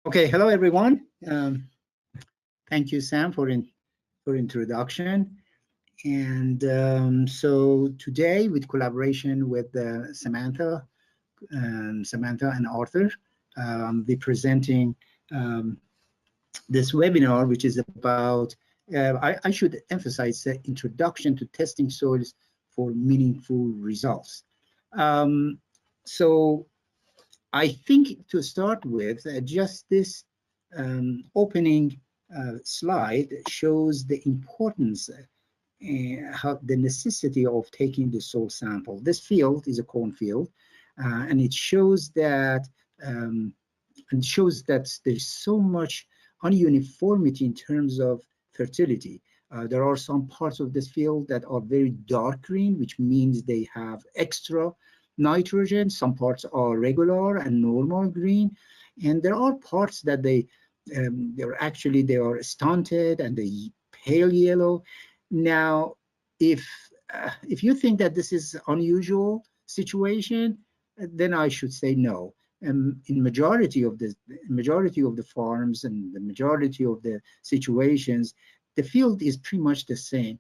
Okay, hello everyone. Thank you, Sam, for introduction. And so today, with collaboration with Samantha and Arthur, I'll be presenting this webinar, which is about. I should emphasize the introduction to testing soils for meaningful results. So I think to start with, just this opening slide shows the importance, the necessity of taking the soil sample. This field is a cornfield, and it shows that there's so much ununiformity in terms of fertility. There are some parts of this field that are very dark green, which means they have extra nitrogen. Some parts are regular and normal green, and there are parts that they are stunted and they pale yellow. Now, if you think that this is unusual situation, then I should say no. In majority of the farms and the majority of the situations, the field is pretty much the same,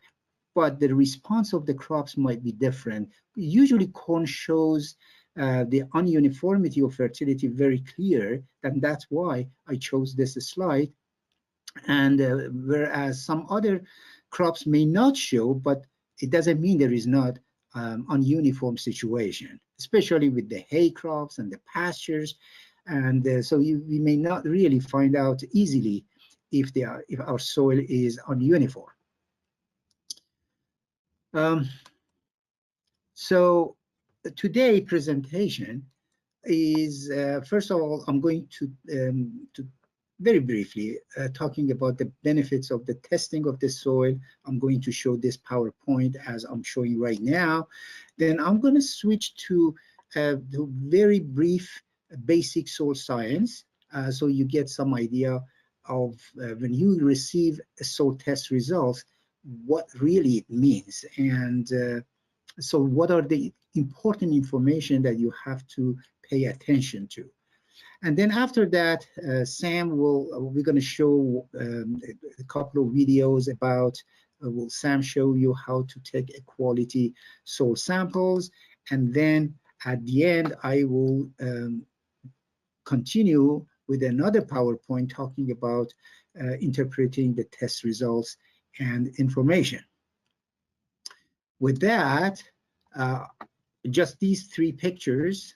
but the response of the crops might be different. Usually corn shows the ununiformity of fertility very clear, and that's why I chose this slide. And whereas some other crops may not show, but it doesn't mean there is not ununiform situation, especially with the hay crops and the pastures. And so we may not really find out easily if our soil is ununiform. So today's presentation is, first of all, I'm going to very briefly talking about the benefits of the testing of the soil. I'm going to show this PowerPoint as I'm showing right now. Then I'm going to switch to the very brief basic soil science, so you get some idea of when you receive a soil test results, what really it means, and so what are the important information that you have to pay attention to. And then after that, we're going to show a couple of videos about, will Sam show you how to take quality soil samples. And then at the end, I will continue with another PowerPoint talking about interpreting the test results and information. With that, just these three pictures,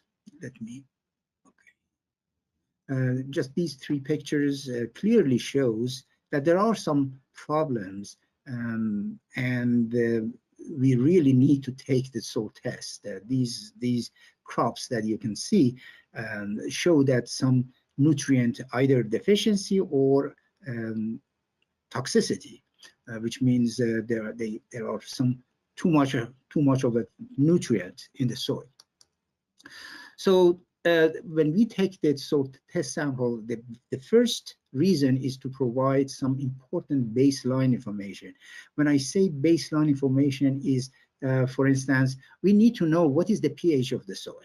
just these three pictures clearly shows that there are some problems, and we really need to take the soil test. These crops that you can see show that some nutrient either deficiency or toxicity, which means there are some too much of a nutrient in the soil. So when we take the soil test sample, the first reason is to provide some important baseline information. When I say baseline information is, for instance, we need to know what is the pH of the soil.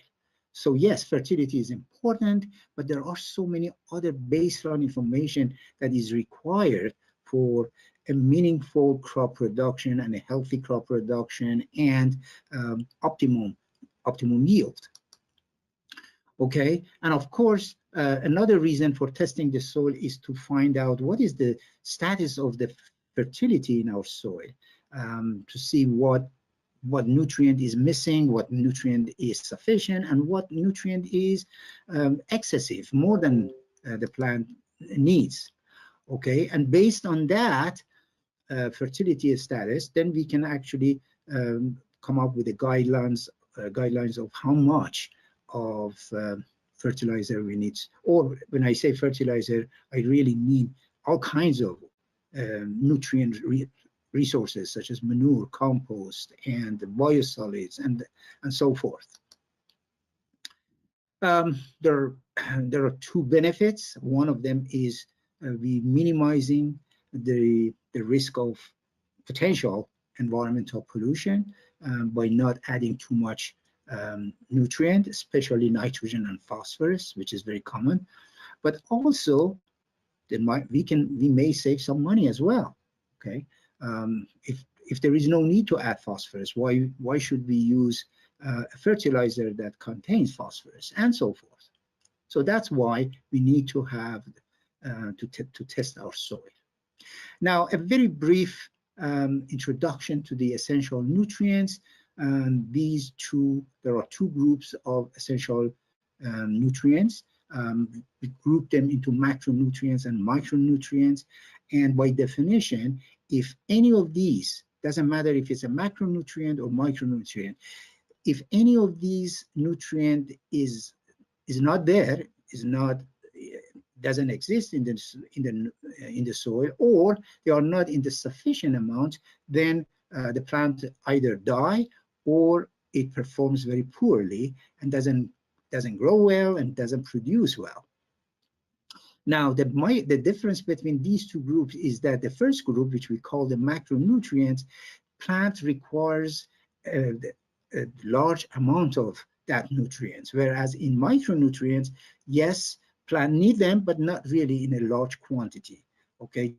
So yes, fertility is important, but there are so many other baseline information that is required for a meaningful crop production and a healthy crop production and optimum yield. Okay, and of course, another reason for testing the soil is to find out what is the status of the fertility in our soil, to see what nutrient is missing, what nutrient is sufficient, and what nutrient is excessive, more than the plant needs. Okay, and based on that fertility status, then we can actually come up with the guidelines of how much of fertilizer we need. Or when I say fertilizer, I really mean all kinds of nutrient resources such as manure, compost, and biosolids, and so forth. There are two benefits. One of them is we minimizing the risk of potential environmental pollution by not adding too much nutrient, especially nitrogen and phosphorus, which is very common. but also we may save some money as well. Okay, if there is no need to add phosphorus, why should we use a fertilizer that contains phosphorus, and so forth? So that's why we need to have to test our soil. Now, a very brief introduction to the essential nutrients. There are two groups of essential nutrients. We group them into macronutrients and micronutrients. And by definition, if any of these, doesn't matter if it's a macronutrient or micronutrient, if any of these nutrient is not there, doesn't exist in the soil, or they are not in the sufficient amount, then the plant either die or it performs very poorly and doesn't grow well and doesn't produce well. Now, the difference between these two groups is that the first group, which we call the macronutrients, plant requires a large amount of that nutrients, whereas in micronutrients, yes, plant need them, but not really in a large quantity. Okay,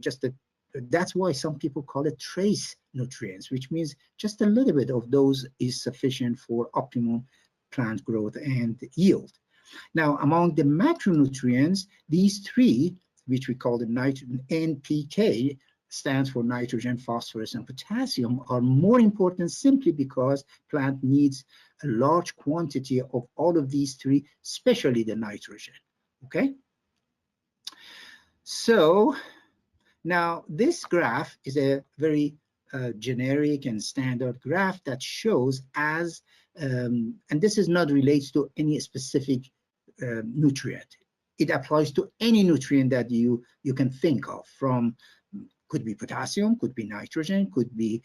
that's why some people call it trace nutrients, which means just a little bit of those is sufficient for optimum plant growth and yield. Now, among the macronutrients, these three, which we call the nitrogen, NPK, stands for nitrogen, phosphorus, and potassium, are more important simply because plant needs a large quantity of all of these three, especially the nitrogen. Okay? So now this graph is a very generic and standard graph that shows and this is not related to any specific nutrient. It applies to any nutrient that you can think of, could be potassium, could be nitrogen, could be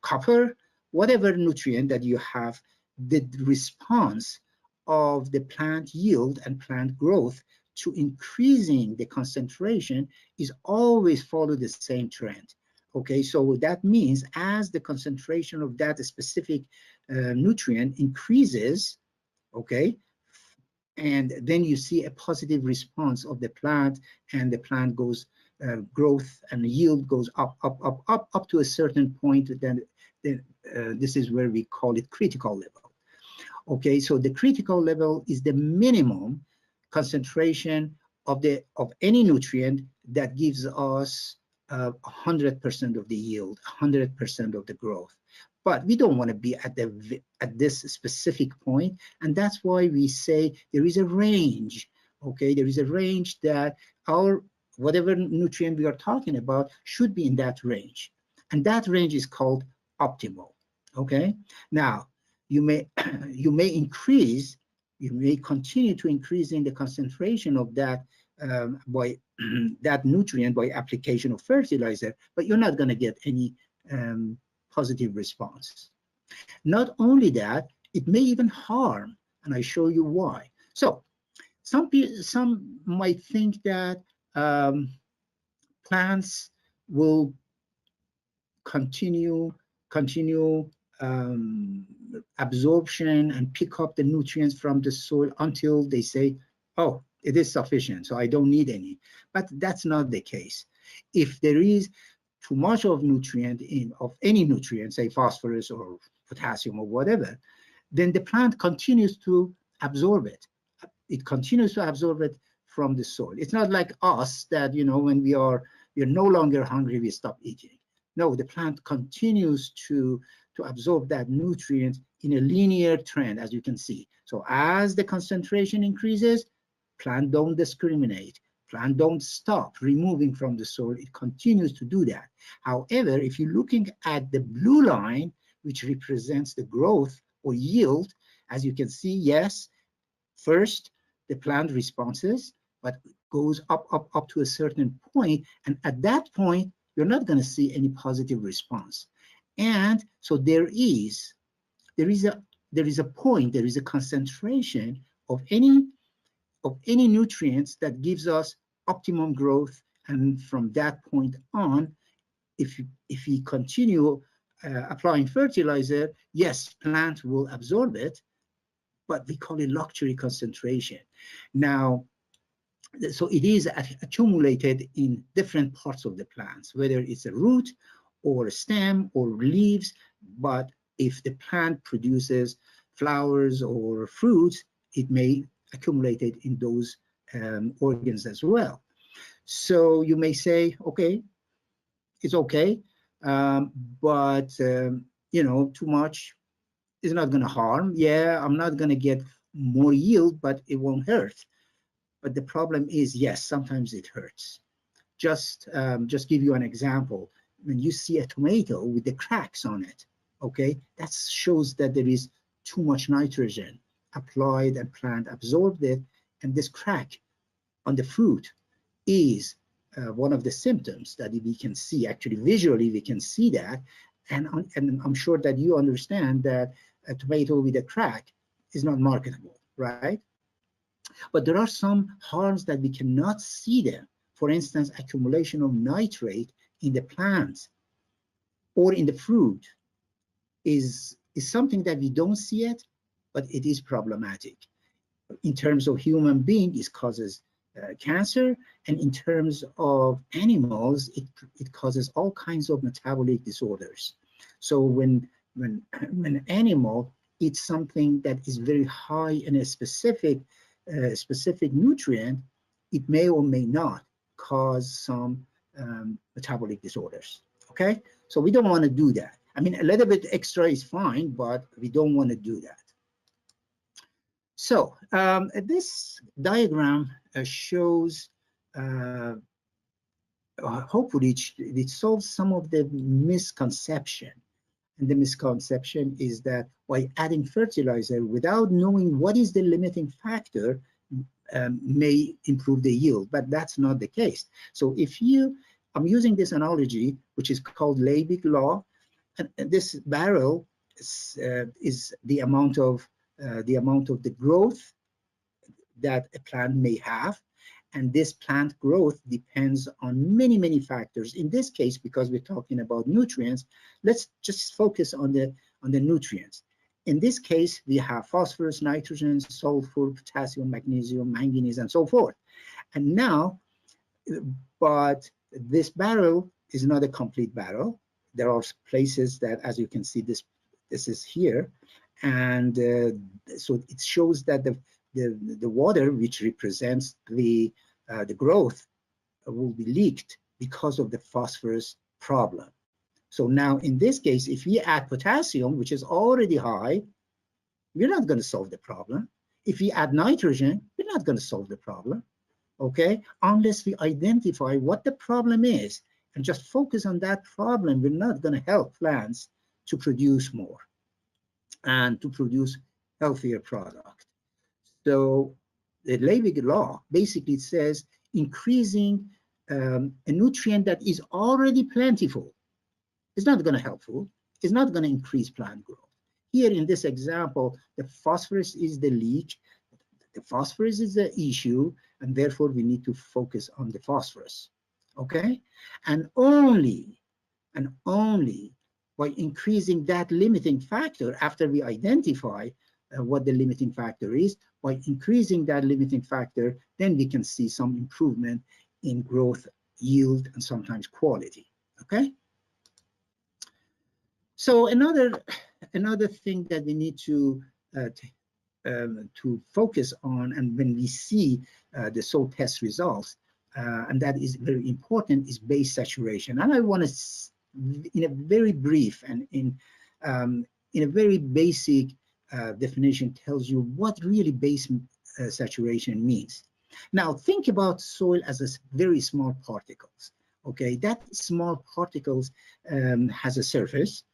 copper, whatever nutrient that you have. The response of the plant yield and plant growth to increasing the concentration is always follow the same trend. Okay, so that means as the concentration of that specific nutrient increases, okay, and then you see a positive response of the plant, and the plant goes growth and yield goes up to a certain point. Then this is where we call it critical level. Okay, so the critical level is the minimum concentration of any nutrient that gives us 100% of the yield, 100% of the growth. But we don't want to be at this specific point, and that's why we say there is a range. Okay, there is a range that whatever nutrient we are talking about should be in that range, and that range is called optimal. Okay, now you may continue to increase in the concentration of that by that nutrient by application of fertilizer, but you're not going to get any positive response. Not only that, it may even harm, and I show you why. So some might think that plants will continue absorption and pick up the nutrients from the soil until they say, oh, it is sufficient, so I don't need any. But that's not the case. If there is too much of nutrient of any nutrient, say phosphorus or potassium or whatever, then the plant continues to absorb it. It continues to absorb it from the soil. It's not like us that, when we're no longer hungry, we stop eating. No, the plant continues to absorb that nutrient in a linear trend, as you can see. So as the concentration increases, plant don't discriminate. Plant don't stop removing from the soil. It continues to do that. However, if you're looking at the blue line, which represents the growth or yield, as you can see, yes, first the plant responses, but goes up to a certain point, and at that point, you're not going to see any positive response. And so there is a point, there is a concentration of any nutrients that gives us optimum growth, and from that point on, if we continue applying fertilizer, yes, plant will absorb it, but we call it luxury concentration. Now, So it is accumulated in different parts of the plants, whether it's a root or a stem or leaves. But if the plant produces flowers or fruits, it may accumulate it in those organs as well. So you may say, okay, it's okay, but you know, too much is not going to harm. Yeah, I'm not going to get more yield, but it won't hurt. But the problem is, yes, sometimes it hurts. Just give you an example. When you see a tomato with the cracks on it, okay, that shows that there is too much nitrogen applied and plant absorbed it, and this crack on the fruit is one of the symptoms that we can see. Actually, visually, we can see that, and I'm sure that you understand that a tomato with a crack is not marketable, right? But there are some harms that we cannot see them. For instance, accumulation of nitrate in the plants or in the fruit is something that we don't see it, but it is problematic. In terms of human being, it causes cancer, and in terms of animals, it causes all kinds of metabolic disorders. So when an animal eats something that is very high in a specific nutrient, it may or may not cause some metabolic disorders. Okay, so we don't want to do that. I mean, a little bit extra is fine, but we don't want to do that. So this diagram shows, hopefully it solves some of the misconception. And the misconception is that by adding fertilizer without knowing what is the limiting factor may improve the yield, but that's not the case. So if I'm using this analogy, which is called Liebig law, and this barrel is the amount of the growth that a plant may have, and this plant growth depends on many, many factors. In this case, because we're talking about nutrients, let's just focus on the nutrients. In this case, we have phosphorus, nitrogen, sulfur, potassium, magnesium, manganese, and so forth. And now, but this barrel is not a complete barrel. There are places that, as you can see, this is here, and so it shows that the water, which represents the growth, will be leaked because of the phosphorus problem. So now in this case, if we add potassium, which is already high, we're not going to solve the problem. If we add nitrogen, we're not going to solve the problem, okay? Unless we identify what the problem is and just focus on that problem, we're not going to help plants to produce more and to produce healthier product. So the Liebig law basically says increasing a nutrient that is already plentiful is not going to helpful. It's not going to increase plant growth. Here in this example, the phosphorus is the leak. The phosphorus is the issue, and therefore we need to focus on the phosphorus. Okay, and only by increasing that limiting factor, after we identify what the limiting factor is, by increasing that limiting factor, then we can see some improvement in growth, yield, and sometimes quality. Okay. So another thing that we need to focus on, and when we see the soil test results, and that is very important, is base saturation. And I want to, in a very brief and in a very basic definition, tells you what really base saturation means. Now think about soil as a very small particles. Okay, that small particles has a surface.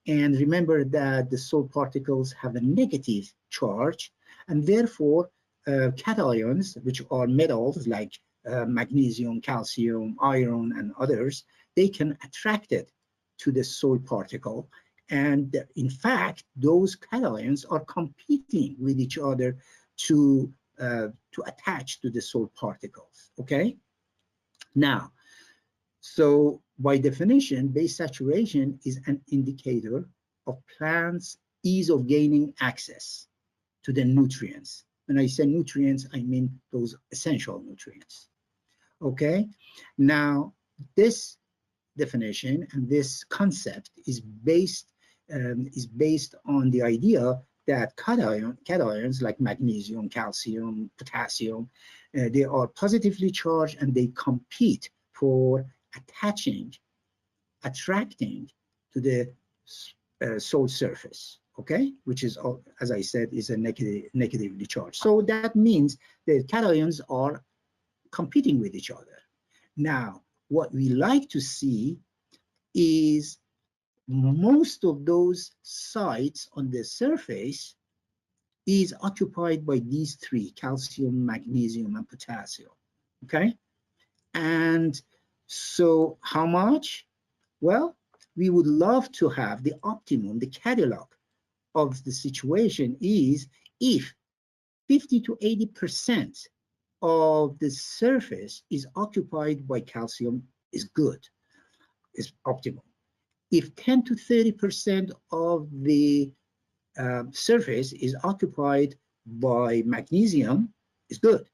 And remember that the soil particles have a negative charge, and therefore cations, which are metals like magnesium, calcium, iron, and others, they can attract it to the soil particle. And in fact, those cations are competing with each other to attach to the soil particles. Okay. Now, so by definition, base saturation is an indicator of plants' ease of gaining access to the nutrients When I say nutrients, I mean those essential nutrients. Okay, now this definition and this concept is based on the idea that cations like magnesium, calcium, potassium, they are positively charged and they compete for attracting to the soil surface, okay, which is, as I said, is a negatively charged. So that means the cations are competing with each other. Now, what we like to see is most of those sites on the surface is occupied by these three: calcium, magnesium, and potassium, okay? And so how much? Well, we would love to have the optimum, the Cadillac of the situation is if 50 to 80% of the surface is occupied by calcium is good, is optimal. If 10 to 30% of the surface is occupied by magnesium, is good.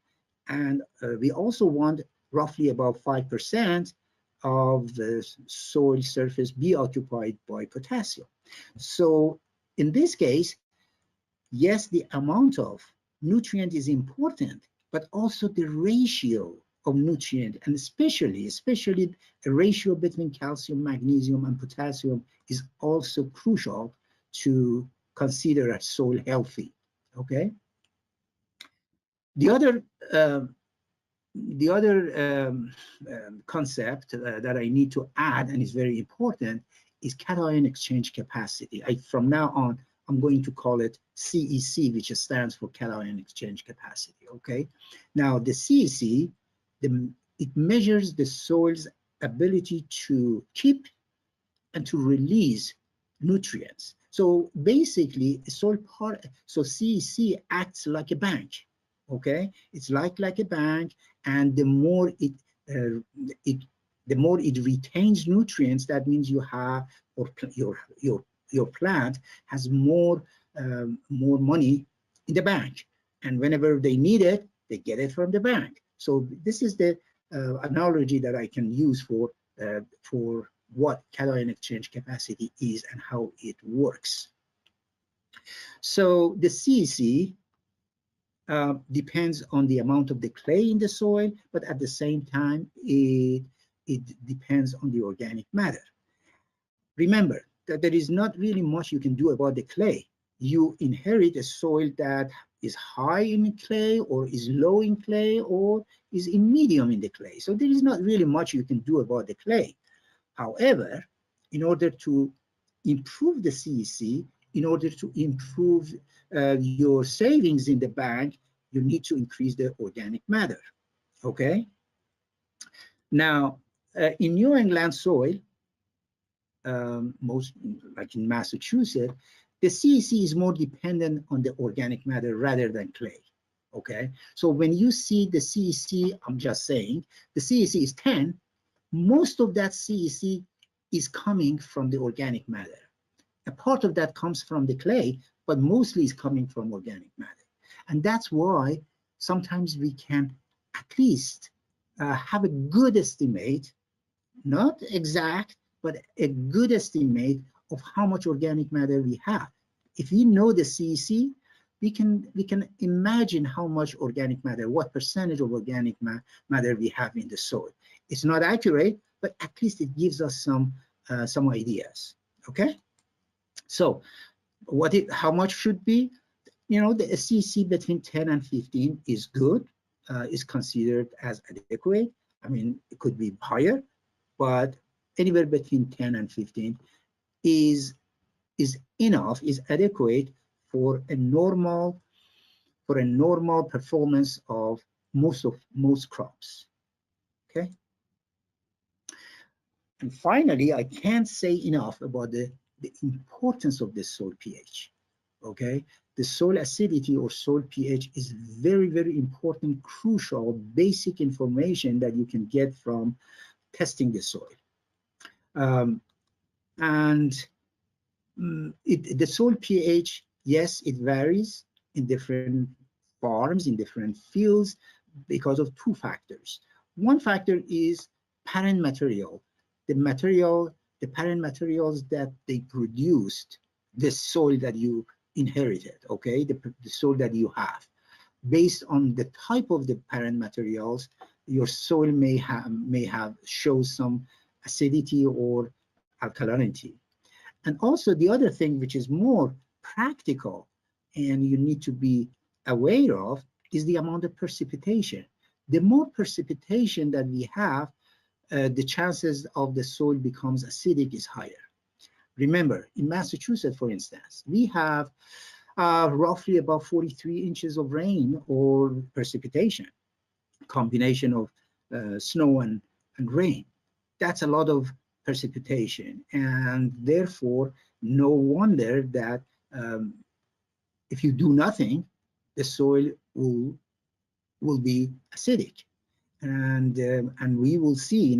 And we also want roughly about 5% of the soil surface be occupied by potassium. So in this case, yes, the amount of nutrient is important, but also the ratio of nutrient, and especially a ratio between calcium, magnesium, and potassium is also crucial to consider a soil healthy, okay? The other concept that I need to add, and is very important, is cation exchange capacity. From now on, I'm going to call it CEC, which stands for cation exchange capacity, okay? Now, the CEC, it measures the soil's ability to keep and to release nutrients. So basically, CEC acts like a bank, okay? It's like a bank, and the more it retains nutrients, that means you have, or your plant has more money in the bank, and whenever they need it, they get it from the bank. So this is the analogy that I can use for what cation exchange capacity is and how it works. So the CEC depends on the amount of the clay in the soil, but at the same time, it depends on the organic matter. Remember that there is not really much you can do about the clay. You inherit a soil that is high in clay, or is low in clay, or is in medium in the clay. So there is not really much you can do about the clay. However, in order to improve the CEC, in order to improve your savings in the bank, you need to increase the organic matter, okay? Now, in New England soil, most like in Massachusetts, the CEC is more dependent on the organic matter rather than clay, okay? So when you see the CEC, I'm just saying, the CEC is 10, most of that CEC is coming from the organic matter. A part of that comes from the clay, but mostly is coming from organic matter. And that's why sometimes we can at least have a good estimate, not exact, but a good estimate of how much organic matter we have. If we know the CEC, we can imagine how much organic matter, what percentage of organic matter we have in the soil. It's not accurate, but at least it gives us some ideas, okay? So how much should be? You know, the CEC between 10 and 15 is good, is considered as adequate. I mean, it could be higher, but anywhere between 10 and 15 is enough, is adequate for a normal performance of most crops, okay? And finally, I can't say enough about the importance of the soil pH, okay? The soil acidity or soil pH is very, very important, crucial, basic information that you can get from testing the soil. The soil pH, yes, it varies in different farms, in different fields, because of two factors. One factor is parent material, the parent materials that they produced, the soil that you inherited, okay, the soil that you have. Based on the type of the parent materials, your soil may have show some acidity or alkalinity. And also the other thing, which is more practical and you need to be aware of, is the amount of precipitation. The more precipitation that we have, the chances of the soil becomes acidic is higher. Remember, in Massachusetts, for instance, we have roughly about 43 inches of rain or precipitation, combination of snow and rain. That's a lot of precipitation, and therefore no wonder that if you do nothing, the soil will be acidic, and we will see in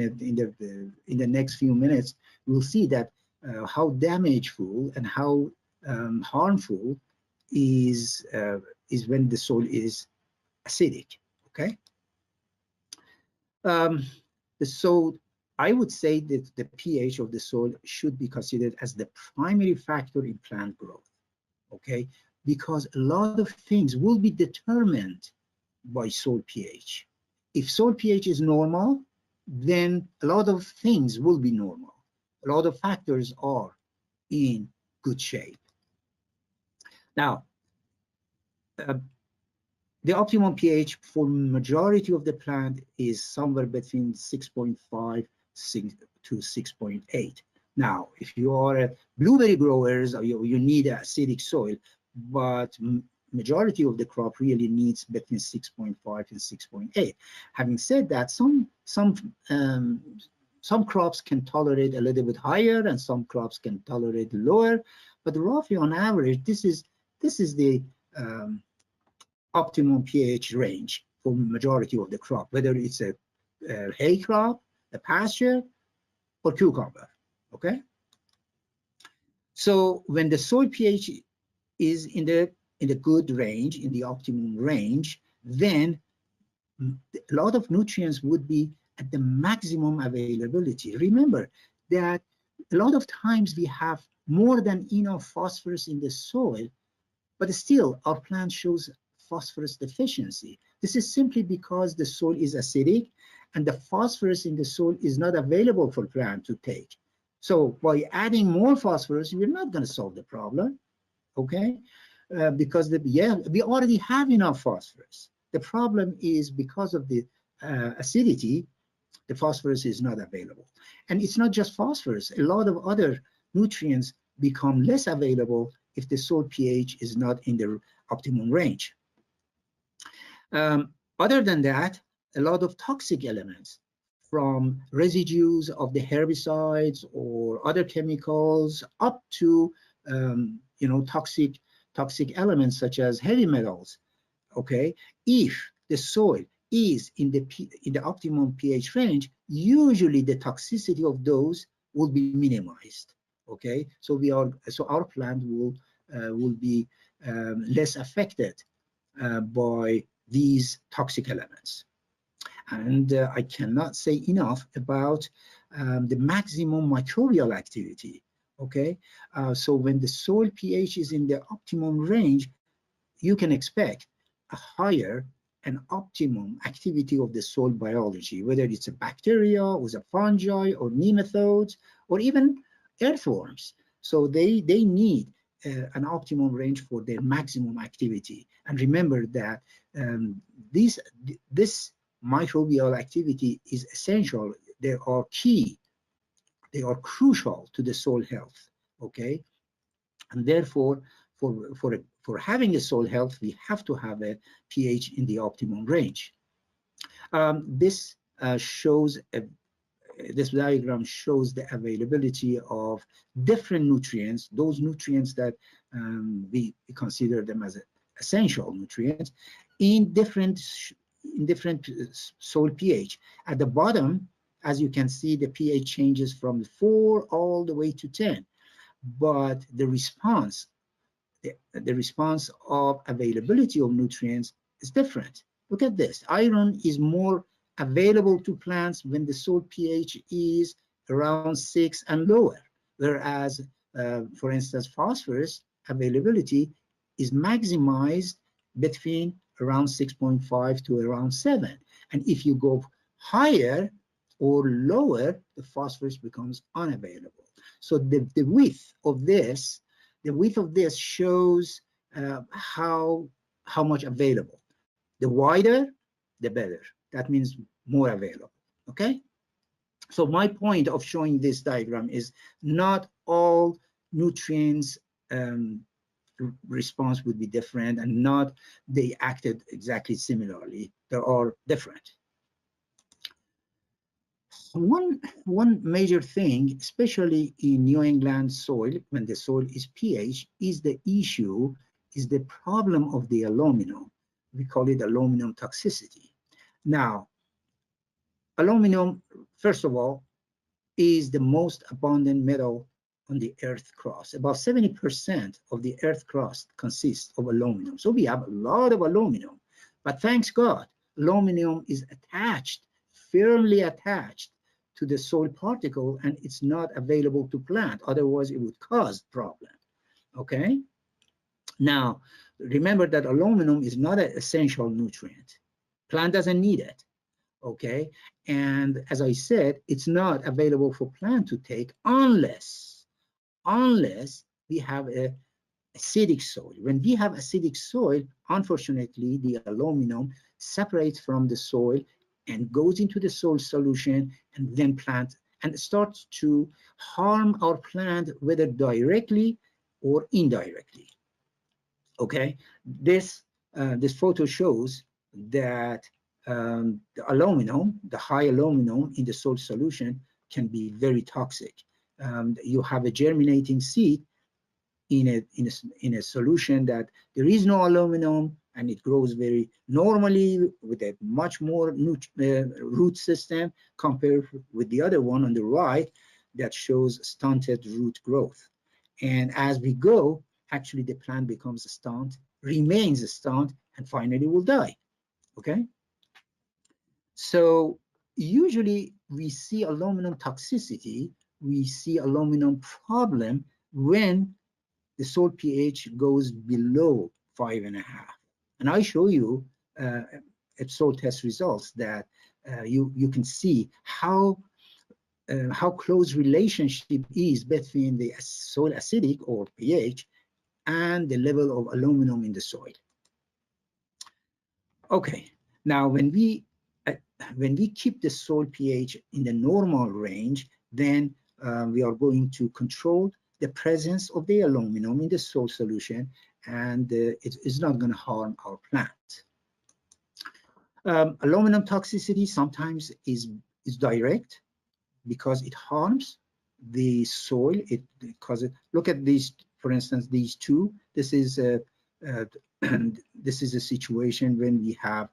the next few minutes, we'll see that how damageful and how harmful is when the soil is acidic. Okay. So I would say that the pH of the soil should be considered as the primary factor in plant growth. Okay, because a lot of things will be determined by soil pH. If soil pH is normal, then a lot of things will be normal. A lot of factors are in good shape. Now, the optimum pH for majority of the plant is somewhere between 6.5 to 6.8. Now, if you are blueberry growers, or you need acidic soil, but majority of the crop really needs between 6.5 and 6.8. Having said that, some crops can tolerate a little bit higher, and some crops can tolerate lower. But roughly on average, this is the optimum pH range for majority of the crop, whether it's a hay crop, a pasture, or cucumber. Okay. So when the soil pH is in the good range, in the optimum range, then a lot of nutrients would be at the maximum availability. Remember that a lot of times we have more than enough phosphorus in the soil, but still our plant shows phosphorus deficiency. This is simply because the soil is acidic and the phosphorus in the soil is not available for plant to take. So by adding more phosphorus, we're not going to solve the problem, okay? Because we already have enough phosphorus. The problem is because of the acidity, the phosphorus is not available. And it's not just phosphorus. A lot of other nutrients become less available if the soil pH is not in the optimum range. Other than that, a lot of toxic elements from residues of the herbicides or other chemicals up to toxic elements such as heavy metals. Okay, if the soil is in the optimum pH range, usually the toxicity of those will be minimized. Okay, so our plant will be less affected by these toxic elements. And I cannot say enough about the maximum microbial activity. Okay, so when the soil pH is in the optimum range, you can expect a higher and optimum activity of the soil biology, whether it's a bacteria, or a fungi, or nematodes, or even earthworms. So they need an optimum range for their maximum activity. And remember that this microbial activity is essential. They are key. They are crucial to the soil health. Okay, and therefore, for having a soil health, we have to have a pH in the optimum range. This diagram shows the availability of different nutrients, those nutrients that we consider them as essential nutrients in different soil pH. At the bottom, as you can see, the pH changes from 4 all the way to 10, but the response of availability of nutrients It's different. Look at this. Iron is more available to plants when the soil pH is around 6 and lower, whereas, for instance, phosphorus availability is maximized between around 6.5 to around 7. And if you go higher or lower, the phosphorus becomes unavailable. So the width of this shows how much available. The wider, the better. That means more available. Okay. So my point of showing this diagram is not all nutrients response would be different, and not they acted exactly similarly. They are different. One major thing, especially in New England soil, when the soil is pH, is the problem of the aluminum. We call it aluminum toxicity. Now, aluminum, first of all, is the most abundant metal on the earth crust. About 70% of the earth crust consists of aluminum. So we have a lot of aluminum, but thanks God, aluminum is attached, firmly attached to the soil particle, and it's not available to plant. Otherwise, it would cause problem. Okay. Now, remember that aluminum is not an essential nutrient. Plant doesn't need it. Okay. And as I said, it's not available for plant to take unless we have a acidic soil. When we have acidic soil, unfortunately, the aluminum separates from the soil and goes into the soil solution, and then plant and starts to harm our plant, whether directly or indirectly. Okay, this photo shows that the aluminum, the high aluminum in the soil solution, can be very toxic. You have a germinating seed in a solution that there is no aluminum, and it grows very normally with a much more root system compared with the other one on the right that shows stunted root growth. And as we go, actually the plant becomes a stunt, remains a stunt, and finally will die. Okay. So usually we see aluminum toxicity, we see aluminum problem when the soil pH goes below 5.5. And I show you at soil test results that you can see how close relationship is between the soil acidic or pH and the level of aluminum in the soil. Okay, now when we keep the soil pH in the normal range, then we are going to control the presence of the aluminum in the soil solution, and it is not going to harm our plant. Aluminum toxicity sometimes is direct because it harms the soil. It causes. Look at these, for instance, these two. This is a situation when we have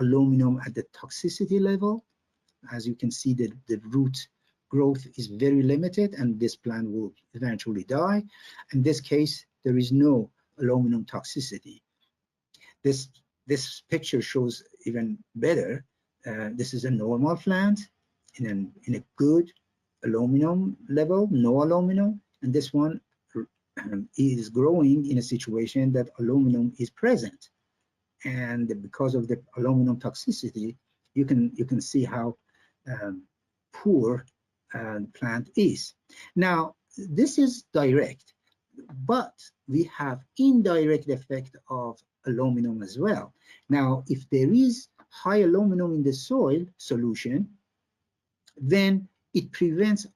aluminum at the toxicity level. As you can see, the root growth is very limited, and this plant will eventually die. In this case, there is no aluminum toxicity. This picture shows even better. This is a normal plant in a good aluminum level, no aluminum, and this one is growing in a situation that aluminum is present. And because of the aluminum toxicity, you can see how poor plant is. Now, this is direct, but we have indirect effect of aluminum as well. Now, if there is high aluminum in the soil solution, then it prevents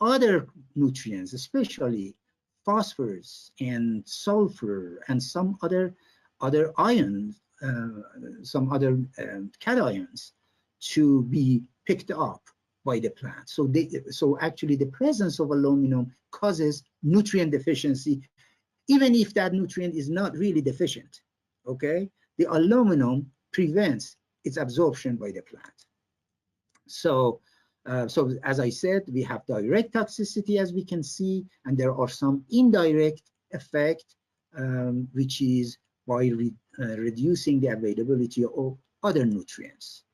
other nutrients, especially phosphorus and sulfur and some other ions, some other cations, to be picked up by the plant. So actually the presence of aluminum causes nutrient deficiency, even if that nutrient is not really deficient. Okay, the aluminum prevents its absorption by the plant. So as I said, we have direct toxicity, as we can see, and there are some indirect effect, which is by reducing the availability of other nutrients,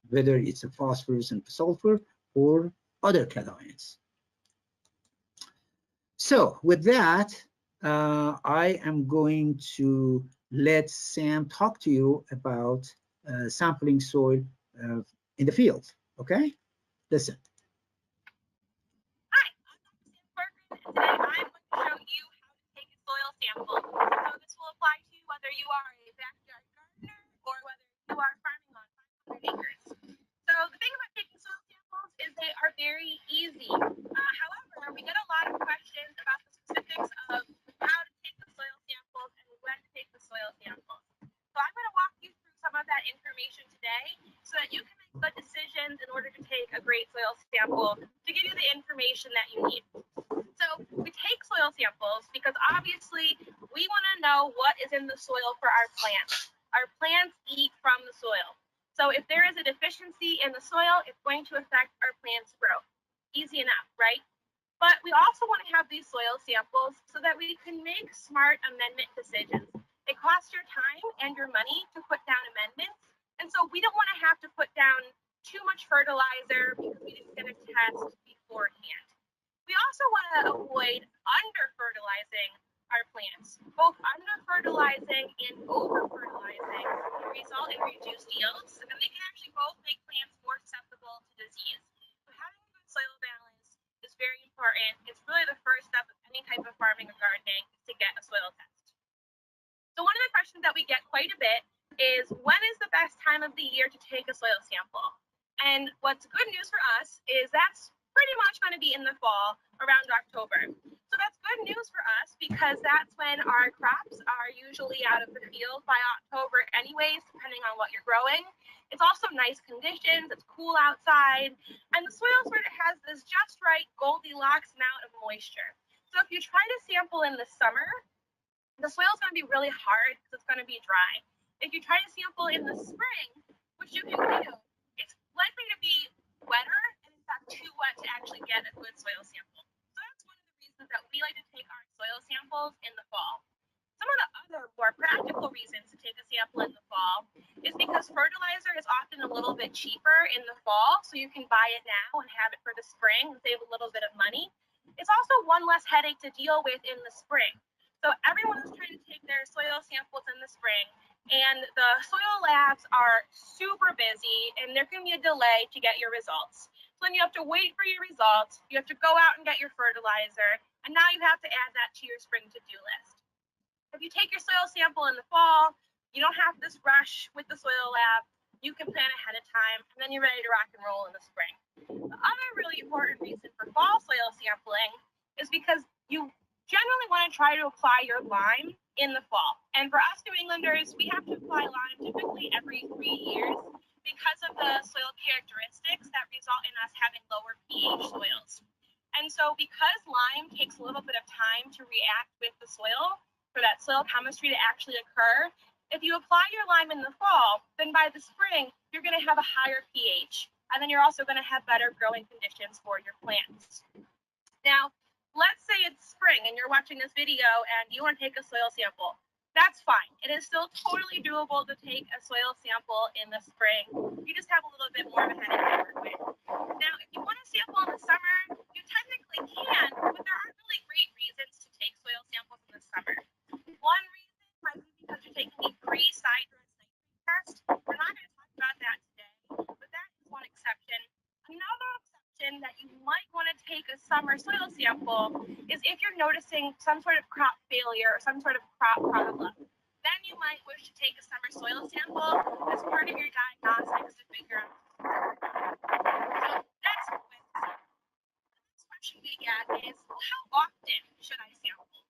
whether it's a phosphorus and sulfur or other cations. So with that, I am going to let Sam talk to you about sampling soil in the field. Okay, listen. Hi, I'm Dr. Sam Corcoran, and today I'm going to show you how to take a soil sample. So this will apply to you whether you are a backyard gardener or whether you are farming on 500 acres. So the thing about taking soil samples is they are very easy. However, we get a lot of questions about the specifics of how to take the soil samples and when to take the soil samples. So I'm going to walk you through some of that information today so that you can make good decisions in order to take a great soil sample to give you the information that you need. So we take soil samples because obviously we want to know what is in the soil for our plants. Our plants eat from the soil. So if there is a deficiency in the soil, it's going to affect our plants' growth. Easy enough, right? But we also want to have these soil samples so that we can make smart amendment decisions. It costs your time and your money to put down amendments, and so we don't want to have to put down too much fertilizer because we didn't get a test beforehand. We also want to avoid under-fertilizing our plants. Both under-fertilizing and over-fertilizing can result in reduced yields, and they can actually both make plants more susceptible to disease. So having a good soil balance is very important. It's really the first step of any type of farming or gardening to get a soil test. So one of the questions that we get quite a bit is, when is the best time of the year to take a soil sample? And what's good news for us is that's pretty much going to be in the fall, around October. So that's good news for us because that's when our crops are usually out of the field by October anyways, depending on what you're growing. It's also nice conditions, it's cool outside, and the soil sort of has this just right Goldilocks amount of moisture. So if you try to sample in the summer, the soil is going to be really hard because it's going to be dry. If you try to sample in the spring, which you can do, it's likely to be wetter and in fact too wet to actually get a good soil sample. So that's one of the reasons that we like to take our soil samples in the fall. Some of the other more practical reasons to take a sample in the fall is because fertilizer is often a little bit cheaper in the fall, so you can buy it now and have it for the spring and save a little bit of money. It's also one less headache to deal with in the spring. So everyone is trying to take their soil samples in the spring, and the soil labs are super busy, and there can be a delay to get your results. So then you have to wait for your results, you have to go out and get your fertilizer, and now you have to add that to your spring to-do list. If you take your soil sample in the fall, you don't have this rush with the soil lab. You can plan ahead of time, and then you're ready to rock and roll in the spring. The other really important reason for fall soil sampling is because you generally want to try to apply your lime in the fall. And for us New Englanders, we have to apply lime typically every 3 years because of the soil characteristics that result in us having lower pH soils. And so because lime takes a little bit of time to react with the soil, for that soil chemistry to actually occur, if you apply your lime in the fall, then by the spring, you're going to have a higher pH. And then you're also going to have better growing conditions for your plants. Now, let's say it's spring and you're watching this video and you want to take a soil sample. That's fine. It is still totally doable to take a soil sample in the spring. You just have a little bit more of a headache to work with. Now, if you want to sample in the summer, you technically can, but there aren't really great reasons to take soil samples in the summer. One reason might be because you're taking a pre-sidedress nitrate test. We're not going to talk about that today, but that is one exception. Another exception that you might want to take a summer soil sample is if you're noticing some sort of crop failure or some sort of crop problem. Then you might wish to take a summer soil sample as part of your diagnostics to figure out. So that's with the sample. The next question we get is, well, how often should I sample?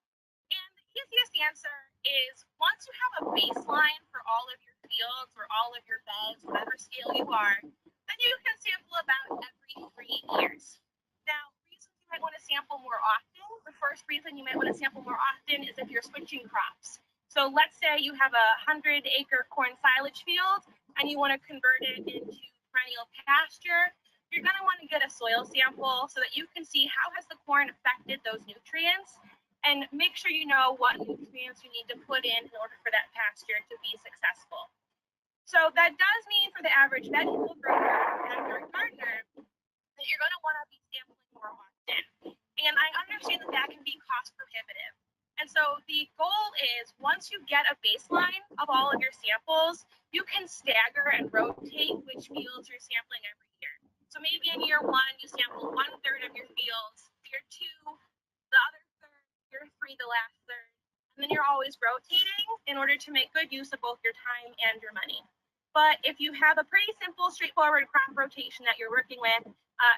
And the easiest answer is, once you have a baseline for all of your fields or all of your beds, whatever scale you are, then you can sample about every 3 years. Now, reasons you might want to sample more often, the first reason you might want to sample more often is if you're switching crops. So let's say you have a 100-acre corn silage field and you want to convert it into perennial pasture. You're going to want to get a soil sample so that you can see how has the corn affected those nutrients. and make sure you know what nutrients you need to put in order for that pasture to be successful. So that does mean for the average vegetable grower and your gardener that you're going to want to be sampling more often. And I understand that that can be cost prohibitive. And so the goal is, once you get a baseline of all of your samples, you can stagger and rotate which fields you're sampling every year. So maybe in year 1, you sample 1/3 of your fields, year 2, the other third, year 3, the last third. And then you're always rotating in order to make good use of both your time and your money. But if you have a pretty simple, straightforward crop rotation that you're working with,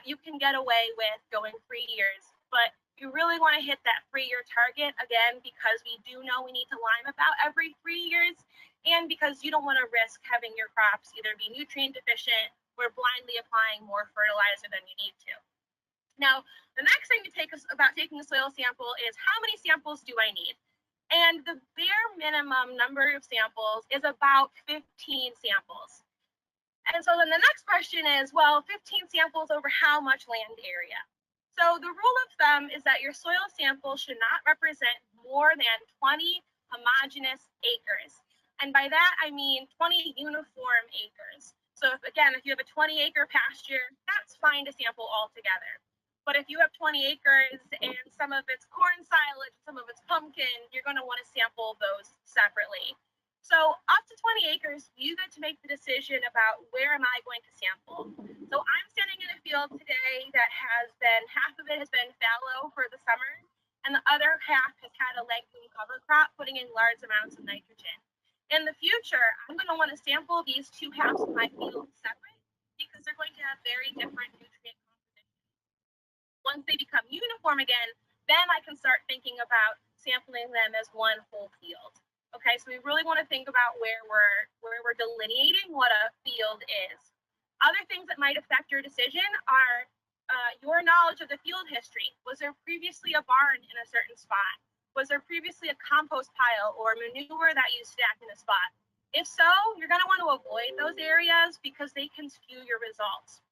you can get away with going 3 years. But you really want to hit that 3-year target, again, because we do know we need to lime about every 3 years, and because you don't want to risk having your crops either be nutrient deficient or blindly applying more fertilizer than you need to. Now, the next thing to take us about taking a soil sample is, how many samples do I need? And the bare minimum number of samples is about 15 samples. And so then the next question is, well, 15 samples over how much land area? So the rule of thumb is that your soil sample should not represent more than 20 homogeneous acres. And by that, I mean 20 uniform acres. So if you have a 20-acre pasture, that's fine to sample altogether. But if you have 20 acres and some of it's corn silage, some of it's pumpkin, you're going to want to sample those separately. So up to 20 acres, you get to make the decision about, where am I going to sample? So I'm standing in a field today that half of it has been fallow for the summer, and the other half has had a legume cover crop, putting in large amounts of nitrogen. In the future, I'm going to want to sample these two halves of my field separate, because they're going to have very different nutrient compositions. Once they become uniform again, then I can start thinking about sampling them as one whole field. Okay, so we really want to think about where we're delineating what a field is. Other things that might affect your decision are your knowledge of the field history. Was there previously a barn in a certain spot? Was there previously a compost pile or manure that you stacked in a spot? If so, you're going to want to avoid those areas because they can skew your results.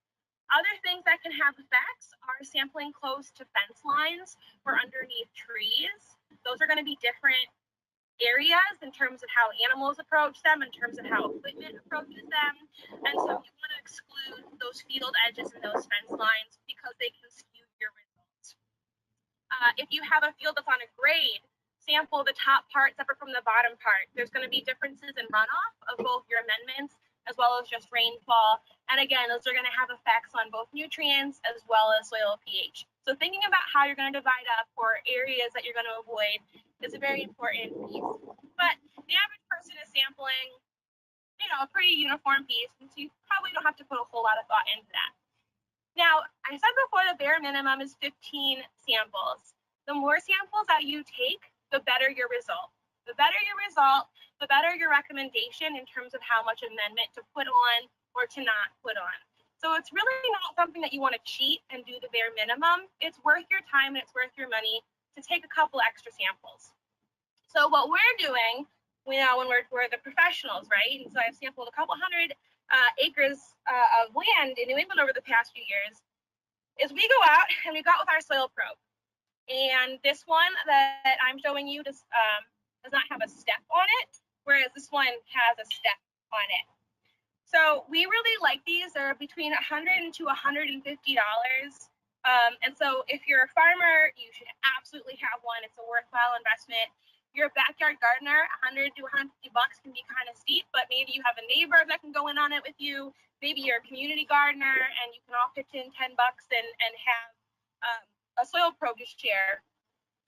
Other things that can have effects are sampling close to fence lines or underneath trees. Those are going to be different areas in terms of how animals approach them, in terms of how equipment approaches them. And so you want to exclude those field edges and those fence lines because they can skew your results. If you have a field that's on a grade, sample the top part separate from the bottom part. There's going to be differences in runoff of both your amendments as well as just rainfall. And again, those are going to have effects on both nutrients as well as soil pH. So thinking about how you're going to divide up or areas that you're going to avoid is a very important piece. But the average person is sampling, a pretty uniform piece, and so you probably don't have to put a whole lot of thought into that. Now, I said before the bare minimum is 15 samples. The more samples that you take, the better your result. The better your result, the better your recommendation in terms of how much amendment to put on or to not put on. So it's really not something that you want to cheat and do the bare minimum. It's worth your time and it's worth your money to take a couple extra samples. So what we're doing, when we're the professionals, right? And so I've sampled a couple hundred acres of land in New England over the past few years, is we go out and we go out with our soil probe. And this one that I'm showing you does not have a step on it, whereas this one has a step on it. So we really like these. They're between $100 to $150. And so if you're a farmer, you should absolutely have one. It's a worthwhile investment. If you're a backyard gardener, $100 to $150 can be kind of steep, but maybe you have a neighbor that can go in on it with you. Maybe you're a community gardener and you can all pitch in $10 and have a soil probe to share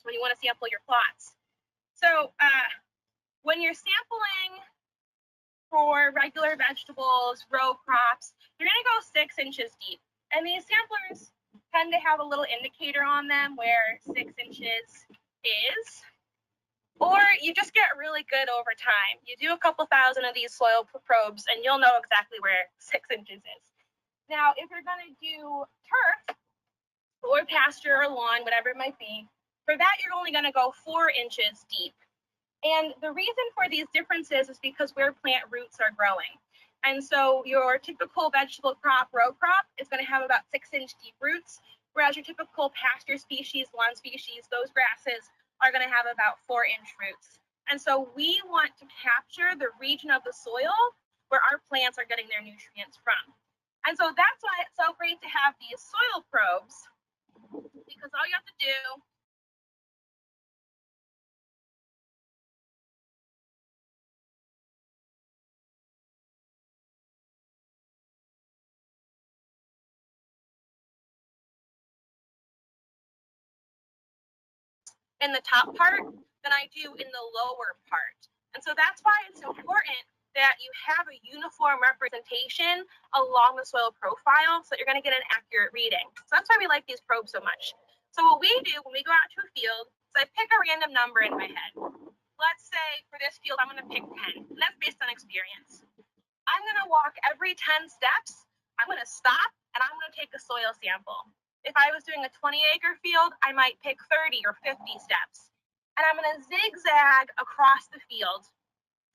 when you want to sample your plots. So when you're sampling for regular vegetables, row crops, you're going to go 6 inches deep. And these samplers tend to have a little indicator on them where 6 inches is. Or you just get really good over time. You do a couple thousand of these soil probes and you'll know exactly where 6 inches is. Now, if you're going to do turf or pasture or lawn, whatever it might be, for that you're only going to go 4 inches deep. And the reason for these differences is because where plant roots are growing. And so your typical vegetable crop, row crop, is going to have about 6-inch deep roots, whereas your typical pasture species, lawn species, those grasses are going to have about 4-inch roots. And so we want to capture the region of the soil where our plants are getting their nutrients from. And so that's why it's so great to have these soil probes, because all you have to do in the top part than I do in the lower part. And so that's why it's important that you have a uniform representation along the soil profile so that you're going to get an accurate reading. So that's why we like these probes so much. So what we do when we go out to a field is I pick a random number in my head. Let's say for this field, I'm going to pick 10, and that's based on experience. I'm going to walk every 10 steps. I'm going to stop, and I'm going to take a soil sample. If I was doing a 20-acre field, I might pick 30 or 50 steps. And I'm going to zigzag across the field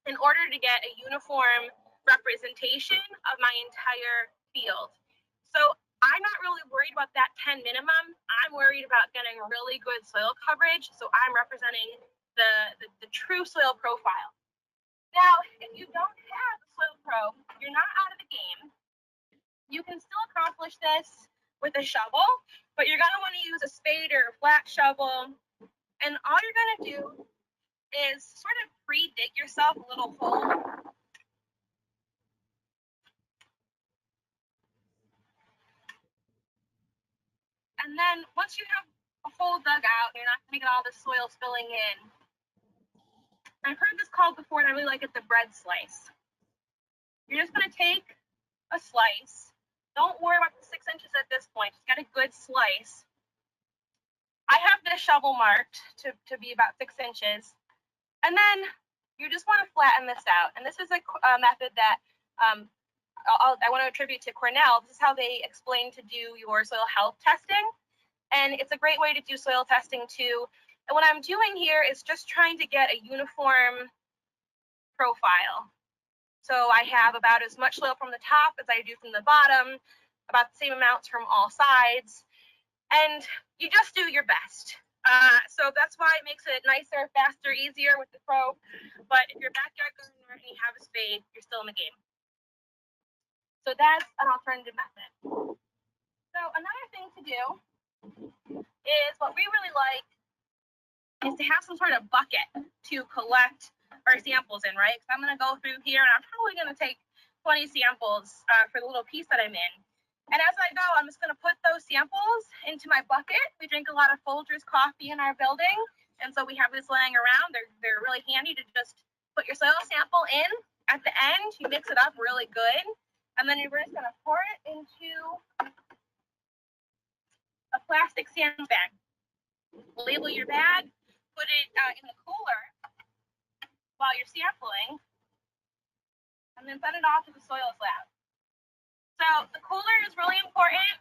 in order to get a uniform representation of my entire field. So I'm not really worried about that 10 minimum. I'm worried about getting really good soil coverage. So I'm representing the true soil profile. Now, if you don't have a soil probe, you're not out of the game. You can still accomplish this with a shovel, but you're going to want to use a spade or a flat shovel. And all you're going to do is sort of pre-dig yourself a little hole. And then once you have a hole dug out, you're not going to get all the soil spilling in. I've heard this called before, and I really like it, the bread slice. You're just going to take a slice. Don't worry about the 6 inches at this point. Just get a good slice. I have this shovel marked to be about 6 inches. And then you just want to flatten this out. And this is a method that I want to attribute to Cornell. This is how they explain to do your soil health testing. And it's a great way to do soil testing too. And what I'm doing here is just trying to get a uniform profile. So I have about as much soil from the top as I do from the bottom, about the same amounts from all sides. And you just do your best. So that's why it makes it nicer, faster, easier with the probe. But if you're a backyard gardener and you have a spade, you're still in the game. So that's an alternative method. So another thing to do is what we really like is to have some sort of bucket to collect our samples in, right? Because I'm going to go through here and I'm probably going to take 20 samples for the little piece that I'm in. And as I go, I'm just going to put those samples into my bucket. We drink a lot of Folgers coffee in our building. And so we have this laying around. They're really handy to just put your soil sample in. At the end, you mix it up really good. And then you're just going to pour it into a plastic sandbag. Label your bag, put it in the cooler while you're sampling, and then send it off to the soil lab. So the cooler is really important.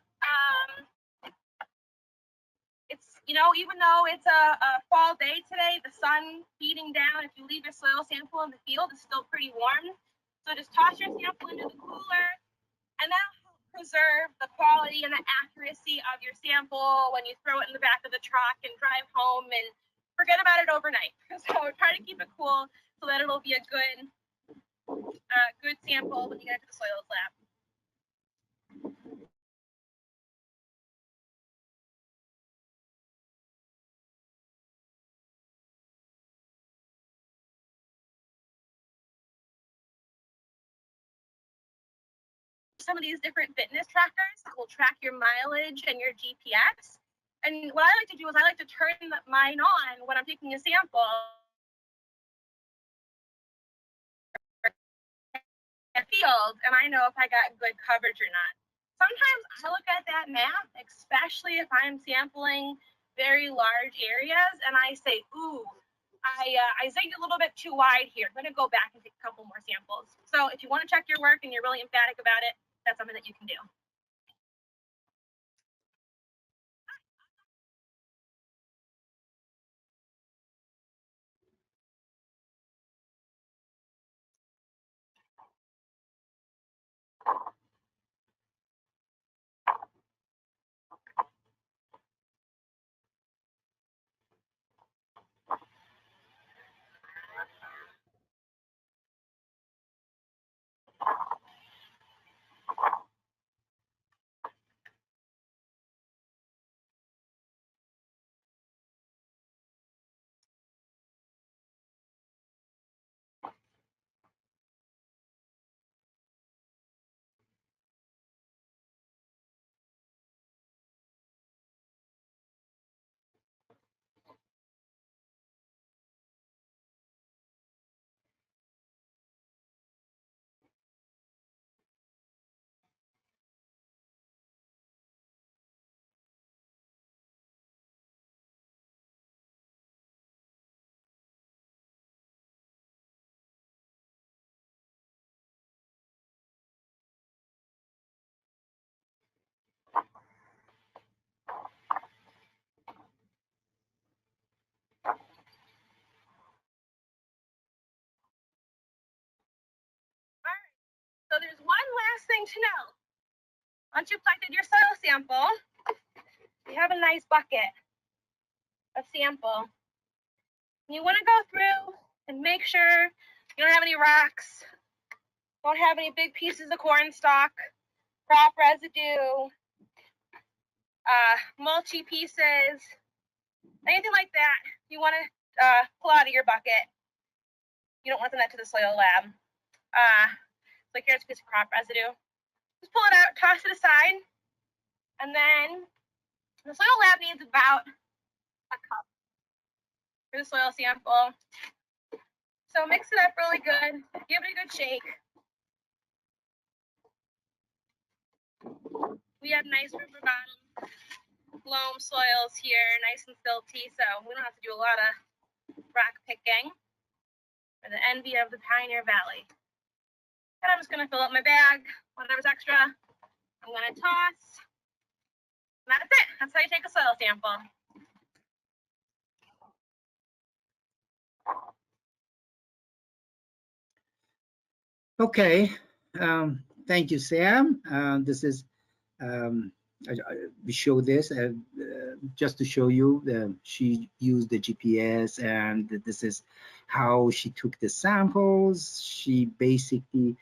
It's, even though it's a fall day today, the sun beating down, if you leave your soil sample in the field, it's still pretty warm. So just toss your sample into the cooler, and that'll help preserve the quality and the accuracy of your sample when you throw it in the back of the truck and drive home and forget about it overnight. So try to keep it cool so that it'll be a good sample when you get to the soils lab. Some of these different fitness trackers that will track your mileage and your GPS. And what I like to do is I like to turn mine on when I'm taking a sample field, and I know if I got good coverage or not. Sometimes I look at that map, especially if I'm sampling very large areas, and I say, ooh, I zigged a little bit too wide here. I'm going to go back and take a couple more samples. So if you want to check your work and you're really emphatic about it, that's something that you can do. thing to know. Once you've collected your soil sample, you have a nice bucket of sample. You want to go through and make sure you don't have any rocks, don't have any big pieces of corn stalk, crop residue, mulchy pieces, anything like that. You want to pull out of your bucket. You don't want to send that to the soil lab. So here's a piece of crop residue. Just pull it out, toss it aside, and then the soil lab needs about a cup for the soil sample. So mix it up really good, give it a good shake. We have nice river bottom loam soils here, nice and silty, so we don't have to do a lot of rock picking. We're the envy of the Pioneer Valley. And I'm just gonna fill up my bag, whatever's extra, I'm gonna toss. And that's it, that's how you take a soil sample. Okay, thank you, Sam. This is, we show this just to show you, she used the GPS, and this is how she took the samples. She basically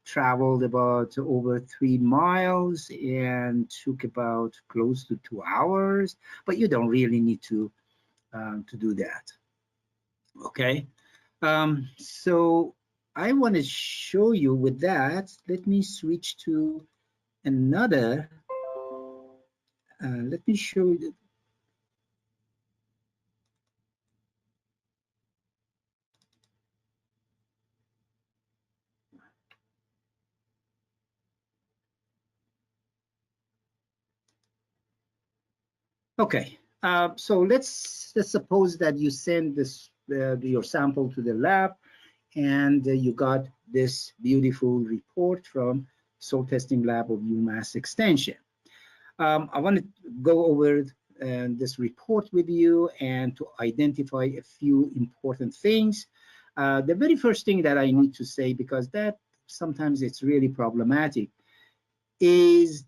traveled about over 3 miles and took about close to 2 hours, but you don't really need to do that. Okay, so I want to show you with that. Let me switch to another. Let me show you. Okay, so let's suppose that you send this your sample to the lab, and you got this beautiful report from soil testing lab of UMass Extension. I want to go over this report with you and to identify a few important things. The very first thing that I need to say, because that sometimes it's really problematic, is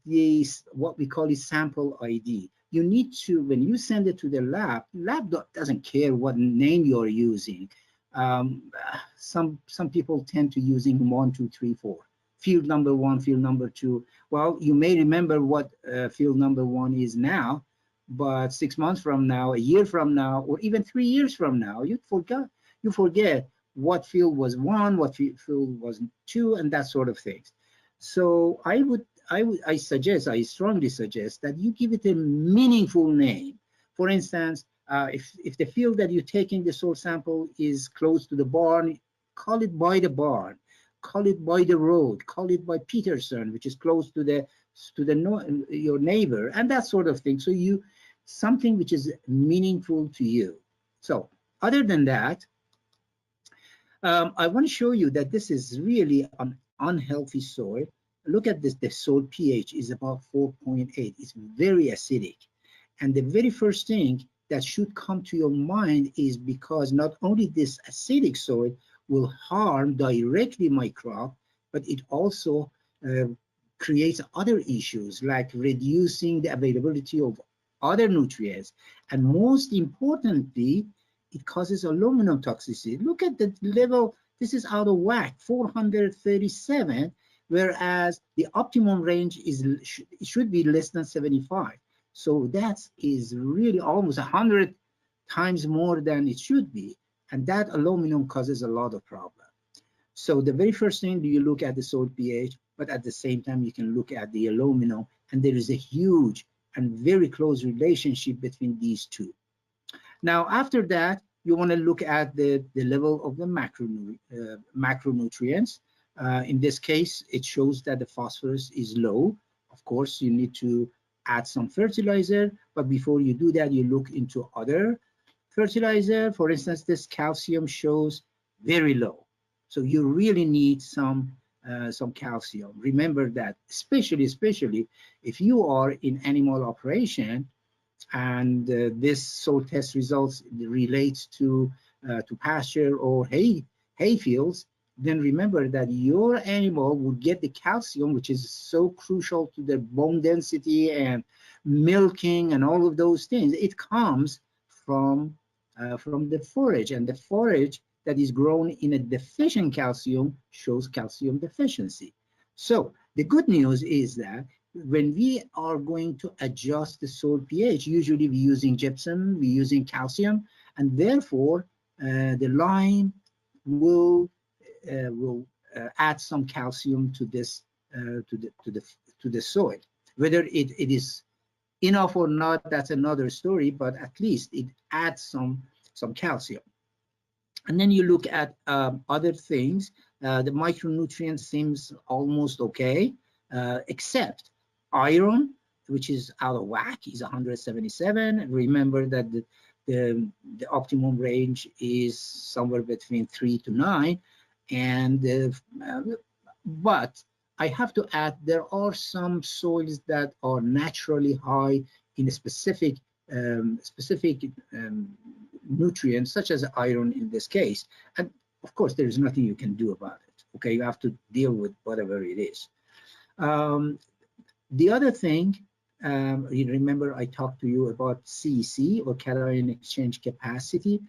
what we call a sample ID. You need to, when you send it to the lab doesn't care what name you're using. Some people tend to using 1, 2, 3, 4. Field number 1, field number 2. Well, you may remember what field number 1 is now, but 6 months from now, a year from now, or even 3 years from now, you forget what field was 1, what field was 2, and that sort of things. So I strongly suggest that you give it a meaningful name. For instance, if the field that you're taking the soil sample is close to the barn, call it by the barn, call it by the road, call it by Peterson, which is close to your neighbor, and that sort of thing. So something which is meaningful to you. So other than that, I want to show you that this is really an unhealthy soil. Look at this, the soil pH is about 4.8. It's very acidic. And the very first thing that should come to your mind is because not only this acidic soil will harm directly my crop, but it also creates other issues like reducing the availability of other nutrients. And most importantly, it causes aluminum toxicity. Look at the level, this is out of whack, 437. Whereas the optimum range should be less than 75. So that is really almost 100 times more than it should be. And that aluminum causes a lot of problem. So the very first thing, you look at the soil pH, but at the same time, you can look at the aluminum, and there is a huge and very close relationship between these two. Now, after that, you want to look at the level of the macronutrients. In this case, it shows that the phosphorus is low. Of course, you need to add some fertilizer, but before you do that, you look into other fertilizer. For instance, this calcium shows very low. So you really need some calcium. Remember that, especially if you are in animal operation, and this soil test results relates to pasture or hay fields, then remember that your animal will get the calcium, which is so crucial to the bone density and milking and all of those things. It comes from the forage, and the forage that is grown in a deficient calcium shows calcium deficiency. So the good news is that when we are going to adjust the soil pH, usually we're using gypsum, we're using calcium, and therefore the lime will add some calcium to this to the soil. Whether it is enough or not, that's another story, but at least it adds some calcium. And then you look at other things. The micronutrients seems almost okay, except iron, which is out of whack, is 177. Remember that the optimum range is somewhere between 3 to 9, and but I have to add there are some soils that are naturally high in a specific nutrients, such as iron in this case, and of course there is nothing you can do about it. Okay, you have to deal with whatever it is. The other thing, you remember I talked to you about CEC, or cation exchange capacity.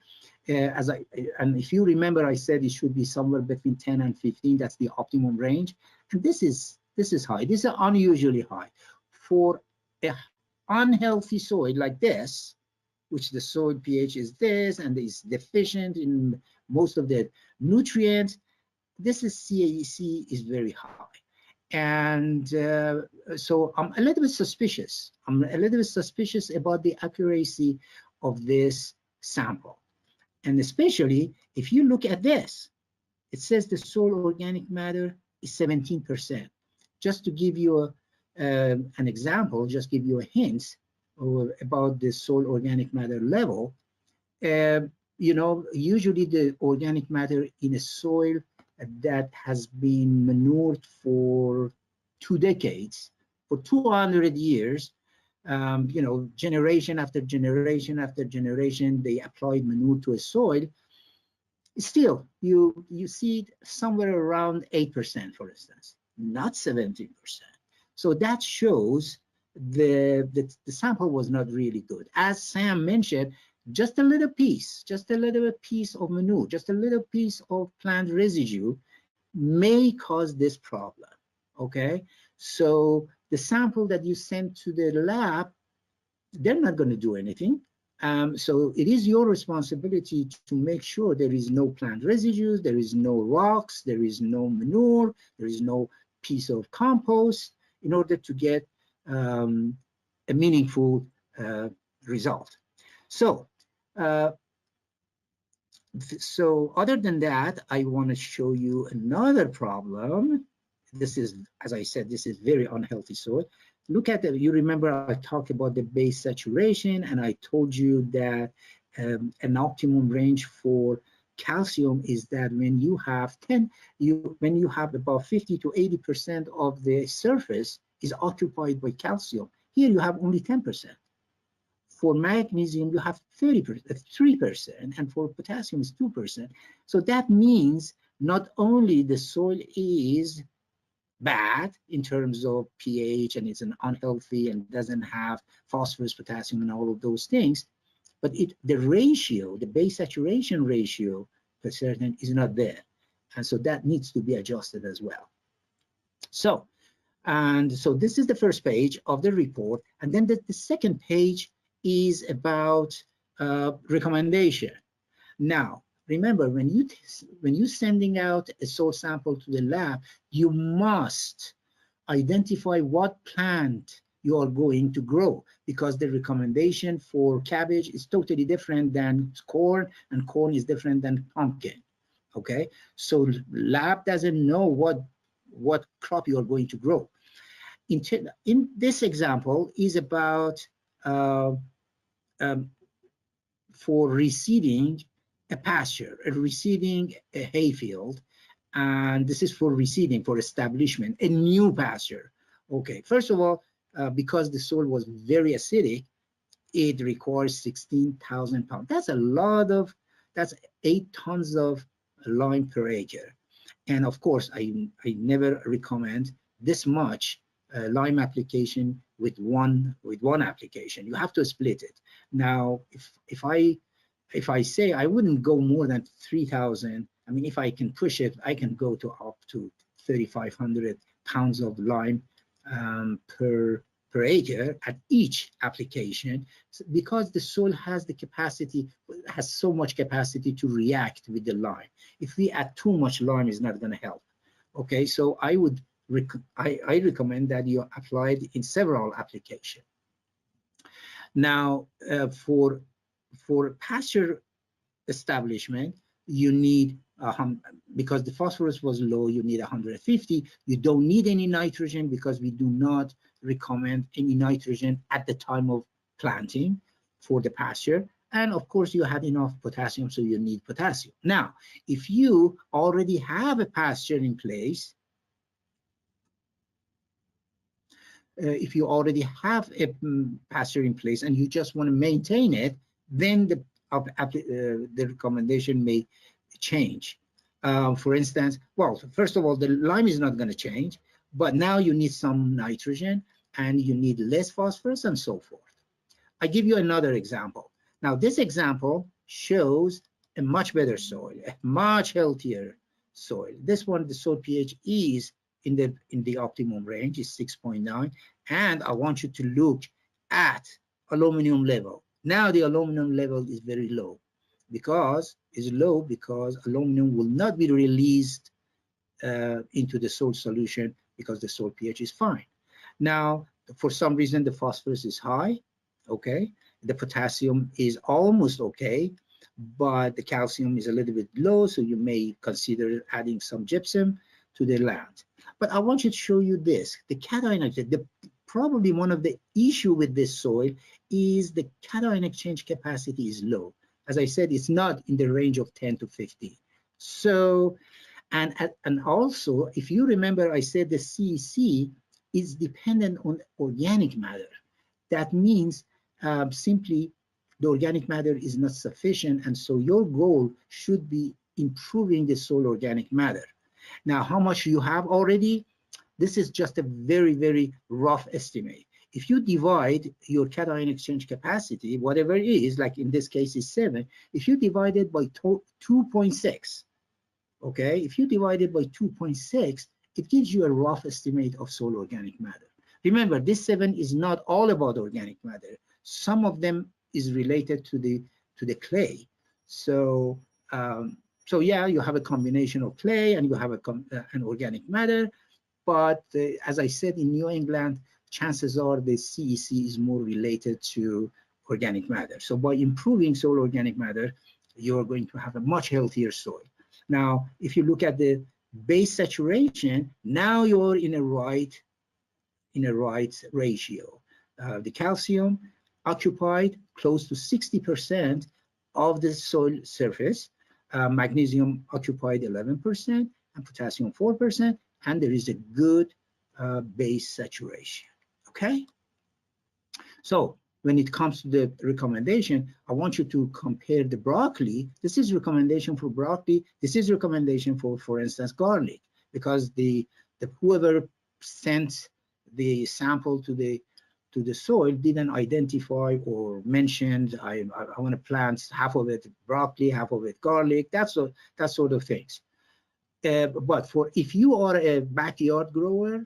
And if you remember, I said it should be somewhere between 10 and 15. That's the optimum range, and this is high. This is unusually high for a unhealthy soil like this, which the soil pH is this and is deficient in most of the nutrients. This is CEC is very high. And so I'm a little bit suspicious. I'm a little bit suspicious about the accuracy of this sample. And especially if you look at this, it says the soil organic matter is 17%. Just to give you an example, just give you a hint about the soil organic matter level, you know, usually the organic matter in a soil that has been manured for 2 decades, for 200 years, you know, generation after generation after generation, they applied manure to a soil. Still, you see it somewhere around 8%, for instance, not 17%. So that shows the sample was not really good. As Sam mentioned, just a little piece of manure, just a little piece of plant residue may cause this problem. Okay, so the sample that you send to the lab, they're not going to do anything. So it is your responsibility to make sure there is no plant residues, there is no rocks, there is no manure, there is no piece of compost, in order to get a meaningful result. So, so other than that, I want to show you another problem. This is, as I said, this is very unhealthy soil. Look at the, you remember I talked about the base saturation, and I told you that an optimum range for calcium is that when you have when you have about 50 to 80% of the surface is occupied by calcium. Here you have only 10%. For magnesium, you have 3%, and for potassium is 2%. So that means not only the soil is bad in terms of pH, and it's an unhealthy and doesn't have phosphorus, potassium, and all of those things, but the ratio, the base saturation ratio per certain is not there. And so that needs to be adjusted as well. So, and so this is the first page of the report. And then the second page is about recommendation. Now, remember, when you're sending out a soil sample to the lab, you must identify what plant you are going to grow, because the recommendation for cabbage is totally different than corn, and corn is different than pumpkin. Okay, so lab doesn't know what crop you are going to grow. In this example is about for reseeding a pasture, reseeding a hayfield, and this is for reseeding, for establishment, a new pasture. Okay, first of all, because the soil was very acidic, it requires 16,000 pounds. That's a lot of, that's 8 tons of lime per acre. And of course, I never recommend this much lime application with one application. You have to split it. Now, if I say I wouldn't go more than 3,000, I mean, if I can push it, I can go to up to 3,500 pounds of lime per acre at each application, because the soil has the capacity, has so much capacity to react with the lime. If we add too much lime, it's not going to help. Okay, so I recommend that you apply it in several applications. Now, for pasture establishment, you need because the phosphorus was low, you need 150. You don't need any nitrogen because we do not recommend any nitrogen at the time of planting for the pasture. And of course, you had enough potassium, so you need potassium. Now, if you already have a pasture in place, if you already have a pasture in place and you just want to maintain it, then the recommendation may change. For instance, well, first of all, the lime is not going to change, but now you need some nitrogen and you need less phosphorus and so forth. I give you another example. Now, this example shows a much better soil, a much healthier soil. This one, the soil pH is in the optimum range, is 6.9, and I want you to look at aluminum level. Now the aluminum level is very low. Because aluminum will not be released into the soil solution because the soil pH is fine. Now, for some reason, the phosphorus is high, okay? The potassium is almost okay, but the calcium is a little bit low, so you may consider adding some gypsum to the land. But I want you to show you this. The cation exchange, probably one of the issue with this soil is the cation exchange capacity is low. As I said, it's not in the range of 10 to 15. So, and also, if you remember, I said the CEC is dependent on organic matter. That means simply the organic matter is not sufficient, and so your goal should be improving the soil organic matter. Now, how much you have already? This is just a very, very rough estimate. If you divide your cation exchange capacity, whatever it is, like in this case is 7, if you divide it by 2.6, okay, if you divide it by 2.6, it gives you a rough estimate of soil organic matter. Remember, this 7 is not all about organic matter. Some of them is related to the clay. So, so yeah, you have a combination of clay and you have an organic matter. But as I said, in New England, chances are the CEC is more related to organic matter. So by improving soil organic matter, you're going to have a much healthier soil. Now, if you look at the base saturation, now you're in a right ratio. The calcium occupied close to 60% of the soil surface, magnesium occupied 11%, and potassium 4%, and there is a good base saturation. Okay, so when it comes to the recommendation, I want you to compare the broccoli. This is recommendation for broccoli. This is recommendation for instance, garlic, because the whoever sent the sample to the soil didn't identify or mentioned I want to plant half of it broccoli, half of it garlic. That sort of things. But for if you are a backyard grower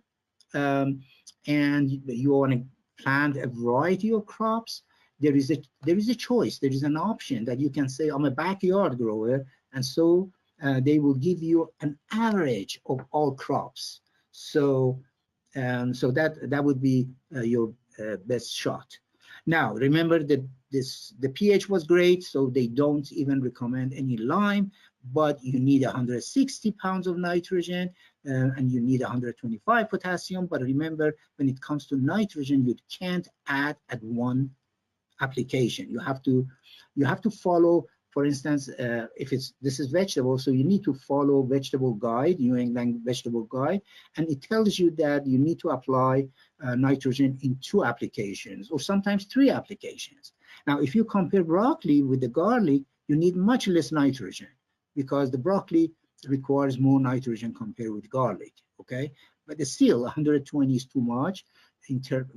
and you want to plant a variety of crops, there is a choice. There is an option that you can say, I'm a backyard grower, and so they will give you an average of all crops. So so that would be your best shot. Now remember that the pH was great, so they don't even recommend any lime, but you need 160 pounds of nitrogen and you need 125 potassium. But remember, when it comes to nitrogen, you can't add at one application. You have to follow, for instance, if this is vegetable, so you need to follow vegetable guide, New England vegetable guide, and it tells you that you need to apply nitrogen in 2 applications or sometimes 3 applications. Now, if you compare broccoli with the garlic, you need much less nitrogen because the broccoli requires more nitrogen compared with garlic, okay? But still, 120 is too much.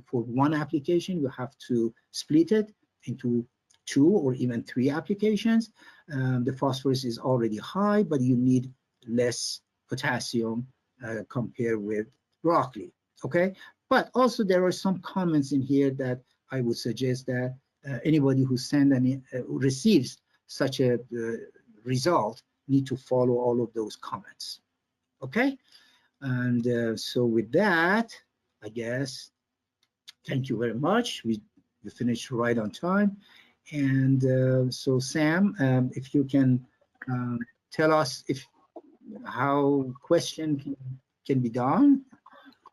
For one application, you have to split it into 2 or even 3 applications. The phosphorus is already high, but you need less potassium compared with broccoli, okay? But also there are some comments in here that I would suggest that anybody who receives such a result need to follow all of those comments, okay? And so with that, I guess, thank you very much. We finished right on time. And so Sam, if you can tell us how question can be done.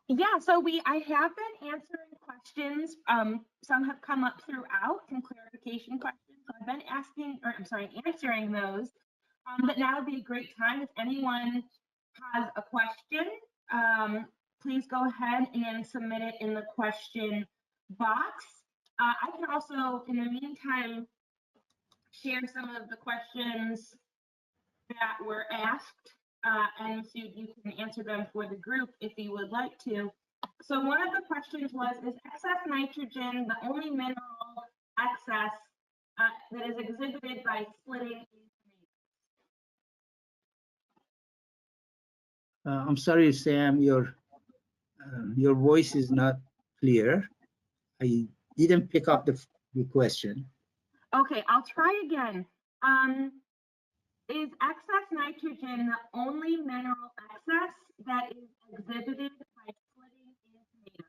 Yeah, so I have been answering questions. Some have come up throughout, some clarification questions. So I've been answering those. But now would be a great time if anyone has a question. Please go ahead and submit it in the question box. I can also, in the meantime, share some of the questions that were asked, and so you can answer them for the group if you would like to. So one of the questions was, is excess nitrogen the only mineral excess that is exhibited by splitting? I'm sorry, Sam, your voice is not clear. I didn't pick up the question. Okay, I'll try again. Is excess nitrogen the only mineral excess that is exhibited by splitting in tomatoes?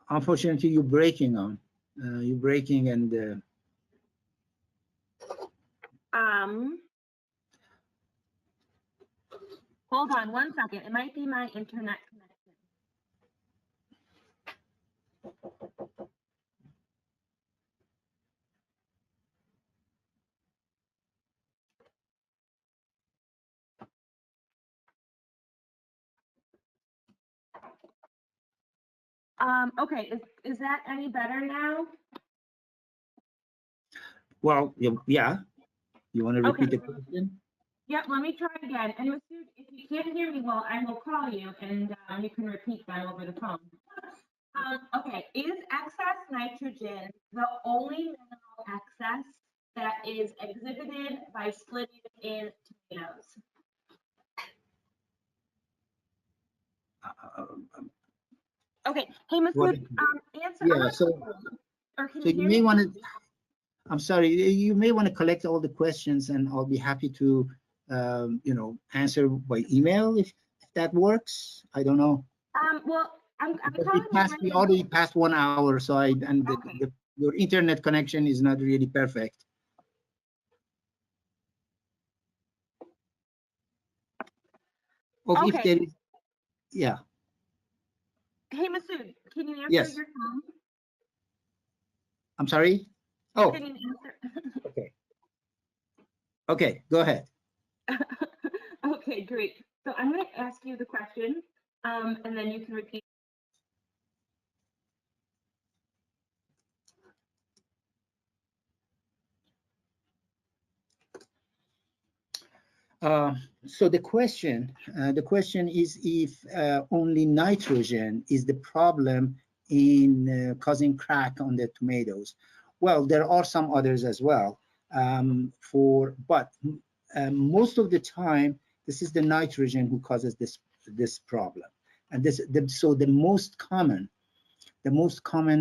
Unfortunately, you're breaking on. You're breaking and. Hold on 1 second. It might be my internet connection. Okay, is that any better now? Well, yeah. You want to repeat the question? Yep, let me try again. And Masoud, if you can't hear me well, I will call you and you can repeat that over the phone. Okay, is excess nitrogen the only mineral excess that is exhibited by splitting in tomatoes? Okay, hey Masoud, answer. Yeah, so you may want to. I'm sorry, you may want to collect all the questions, and I'll be happy to, answer by email if that works. I don't know. Well, I'm we already passed 1 hour, so your internet connection is not really perfect. Okay. If there is, yeah. Hey Masoud, can you answer your phone? I'm sorry. Oh. Can you answer? Okay. Okay, go ahead. Okay, great. So I'm going to ask you the question, and then you can repeat. So the question is if only nitrogen is the problem in causing crack on the tomatoes. Well, there are some others as well. But most of the time, this is the nitrogen who causes this problem. And so the most common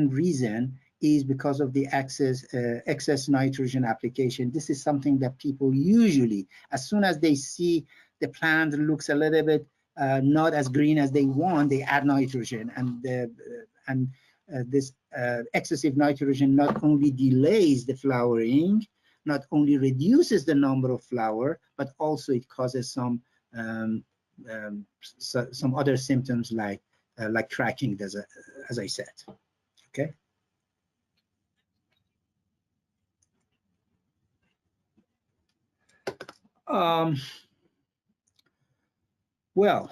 reason is because of the excess nitrogen application. This is something that people usually, as soon as they see the plant looks a little bit not as green as they want, they add nitrogen, and this excessive nitrogen not only delays the flowering, not only reduces the number of flower, but also it causes some other symptoms like cracking, as I said. Okay. Well,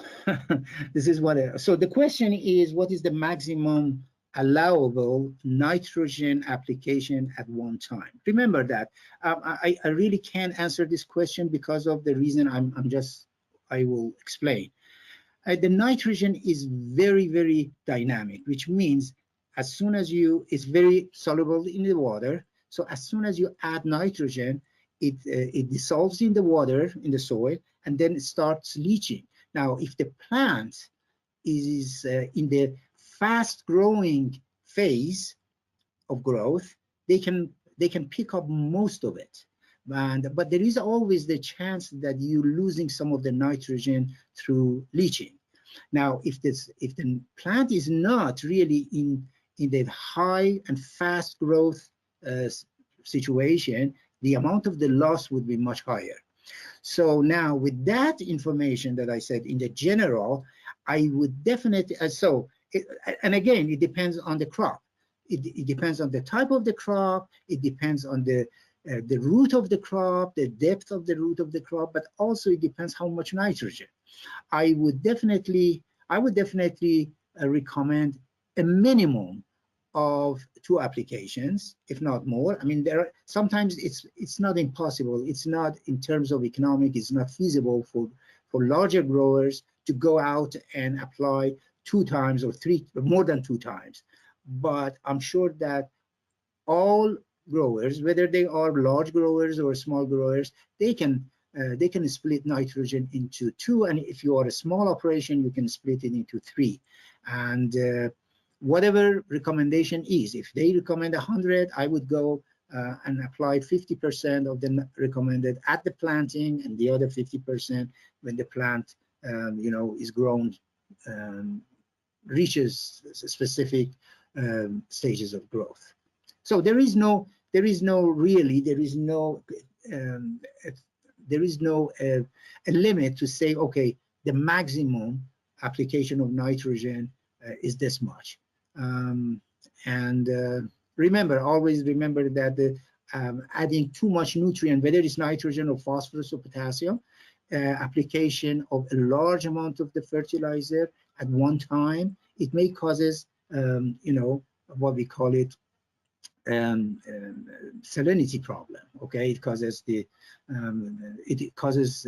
this is so the question is, what is the maximum allowable nitrogen application at one time. Remember that. I really can't answer this question because of the reason I will explain. The nitrogen is very, very dynamic, which means as soon as it's very soluble in the water. So as soon as you add nitrogen, it dissolves in the water, in the soil, and then it starts leaching. Now, if the plant is in the fast growing phase of growth, they can pick up most of it. But there is always the chance that you're losing some of the nitrogen through leaching. Now, if the plant is not really in the high and fast growth situation, the amount of the loss would be much higher. So now, with that information that I said in the general, I would definitely, and again, it depends on the crop. It depends on the type of the crop. It depends on the root of the crop, the depth of the root of the crop, but also it depends how much nitrogen. I would definitely recommend a minimum of 2 applications, if not more. I mean, sometimes it's not impossible. It's not, in terms of economic, it's not feasible for larger growers to go out and apply 2 times or 3, or more than 2 times. But I'm sure that all growers, whether they are large growers or small growers, they can split nitrogen into 2, and if you are a small operation, you can split it into 3. And whatever recommendation is, if they recommend 100, I would go and apply 50% of the recommended at the planting, and the other 50% when the plant, is grown, reaches specific stages of growth. So there is no a limit to say, okay, the maximum application of nitrogen is this much. Always remember that adding too much nutrient, whether it's nitrogen or phosphorus or potassium, application of a large amount of the fertilizer at one time, it may causes, what we call it, salinity problem. Okay, it causes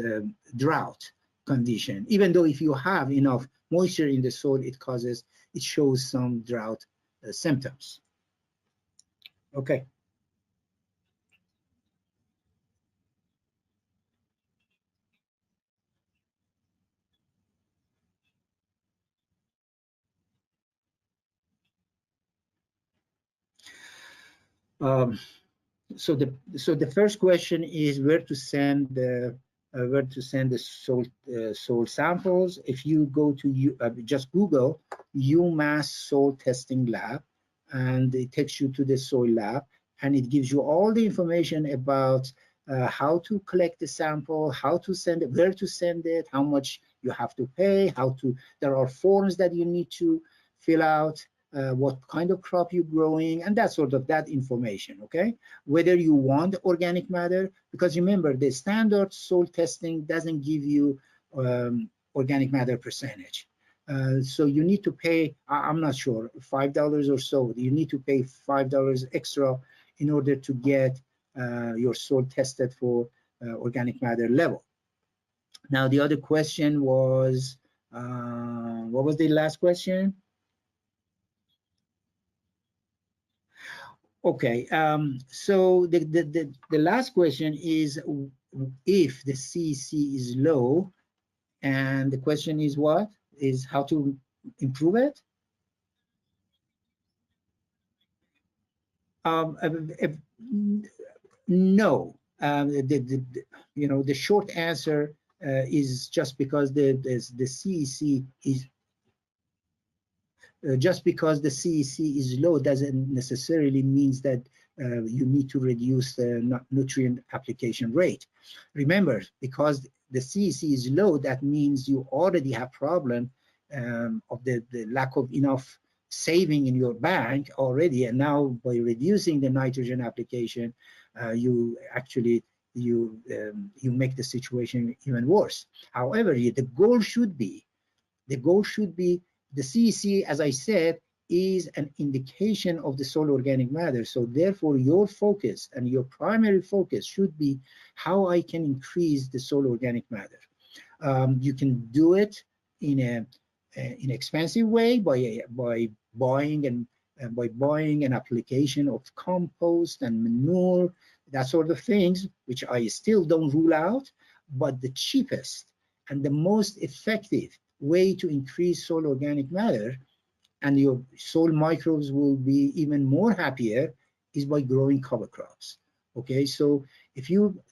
drought condition. Even though if you have enough moisture in the soil, it shows some drought symptoms. Okay. So the first question is where to send the soil samples. If you go to just Google UMass Soil Testing Lab, and it takes you to the soil lab, and it gives you all the information about how to collect the sample, how to send it, where to send it, how much you have to pay, there are forms that you need to fill out, what kind of crop you're growing, and that information, okay? Whether you want organic matter, because remember, the standard soil testing doesn't give you organic matter percentage. So you need to pay, I'm not sure, $5 or so. You need to pay $5 extra in order to get your soil tested for organic matter level. Now, the other question was, what was the last question? Okay, so the last question is if the CEC is low, and the question is what? Is how to improve it? No. The short answer is just because the CEC is low doesn't necessarily means that you need to reduce the nutrient application rate. Remember, because the CEC is low, that means you already have problem of the lack of enough saving in your bank already, and now by reducing the nitrogen application, you make the situation even worse. However, the goal should be the CEC, as I said, is an indication of the soil organic matter. So therefore, your focus and your primary focus should be how I can increase the soil organic matter. You can do it in an expensive way by buying an application of compost and manure, that sort of things, which I still don't rule out. But the cheapest and the most effective way to increase soil organic matter, and your soil microbes will be even more happier, is by growing cover crops. Okay, so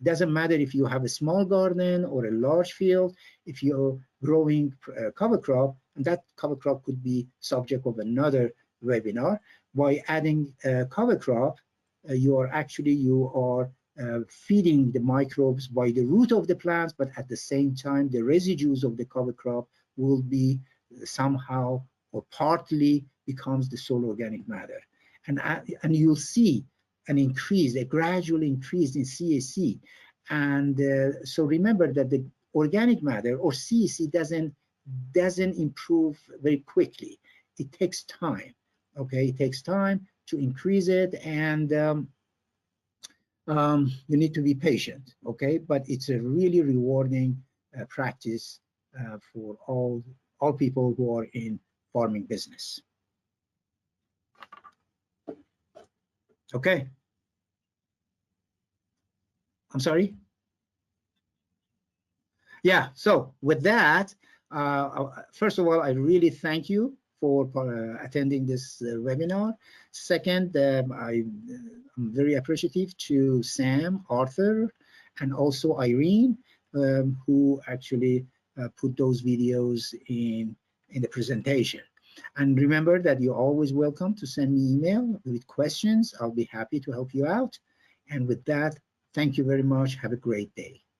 doesn't matter if you have a small garden or a large field, if you're growing cover crop, and that cover crop could be subject of another webinar. By adding cover crop, you are feeding the microbes by the root of the plants, but at the same time, the residues of the cover crop will be somehow or partly becomes the soil organic matter. And you'll see a gradual increase in CAC. And so remember that the organic matter, or CAC, doesn't improve very quickly. It takes time. Okay, it takes time to increase it, and you need to be patient. Okay, but it's a really rewarding practice for all people who are in farming business. Okay. I'm sorry? Yeah, so with that, first of all, I really thank you for attending this webinar. Second, I'm very appreciative to Sam, Arthur, and also Irene, who actually put those videos in the presentation. And remember that you're always welcome to send me email with questions. I'll be happy to help you out. And with that, thank you very much. Have a great day.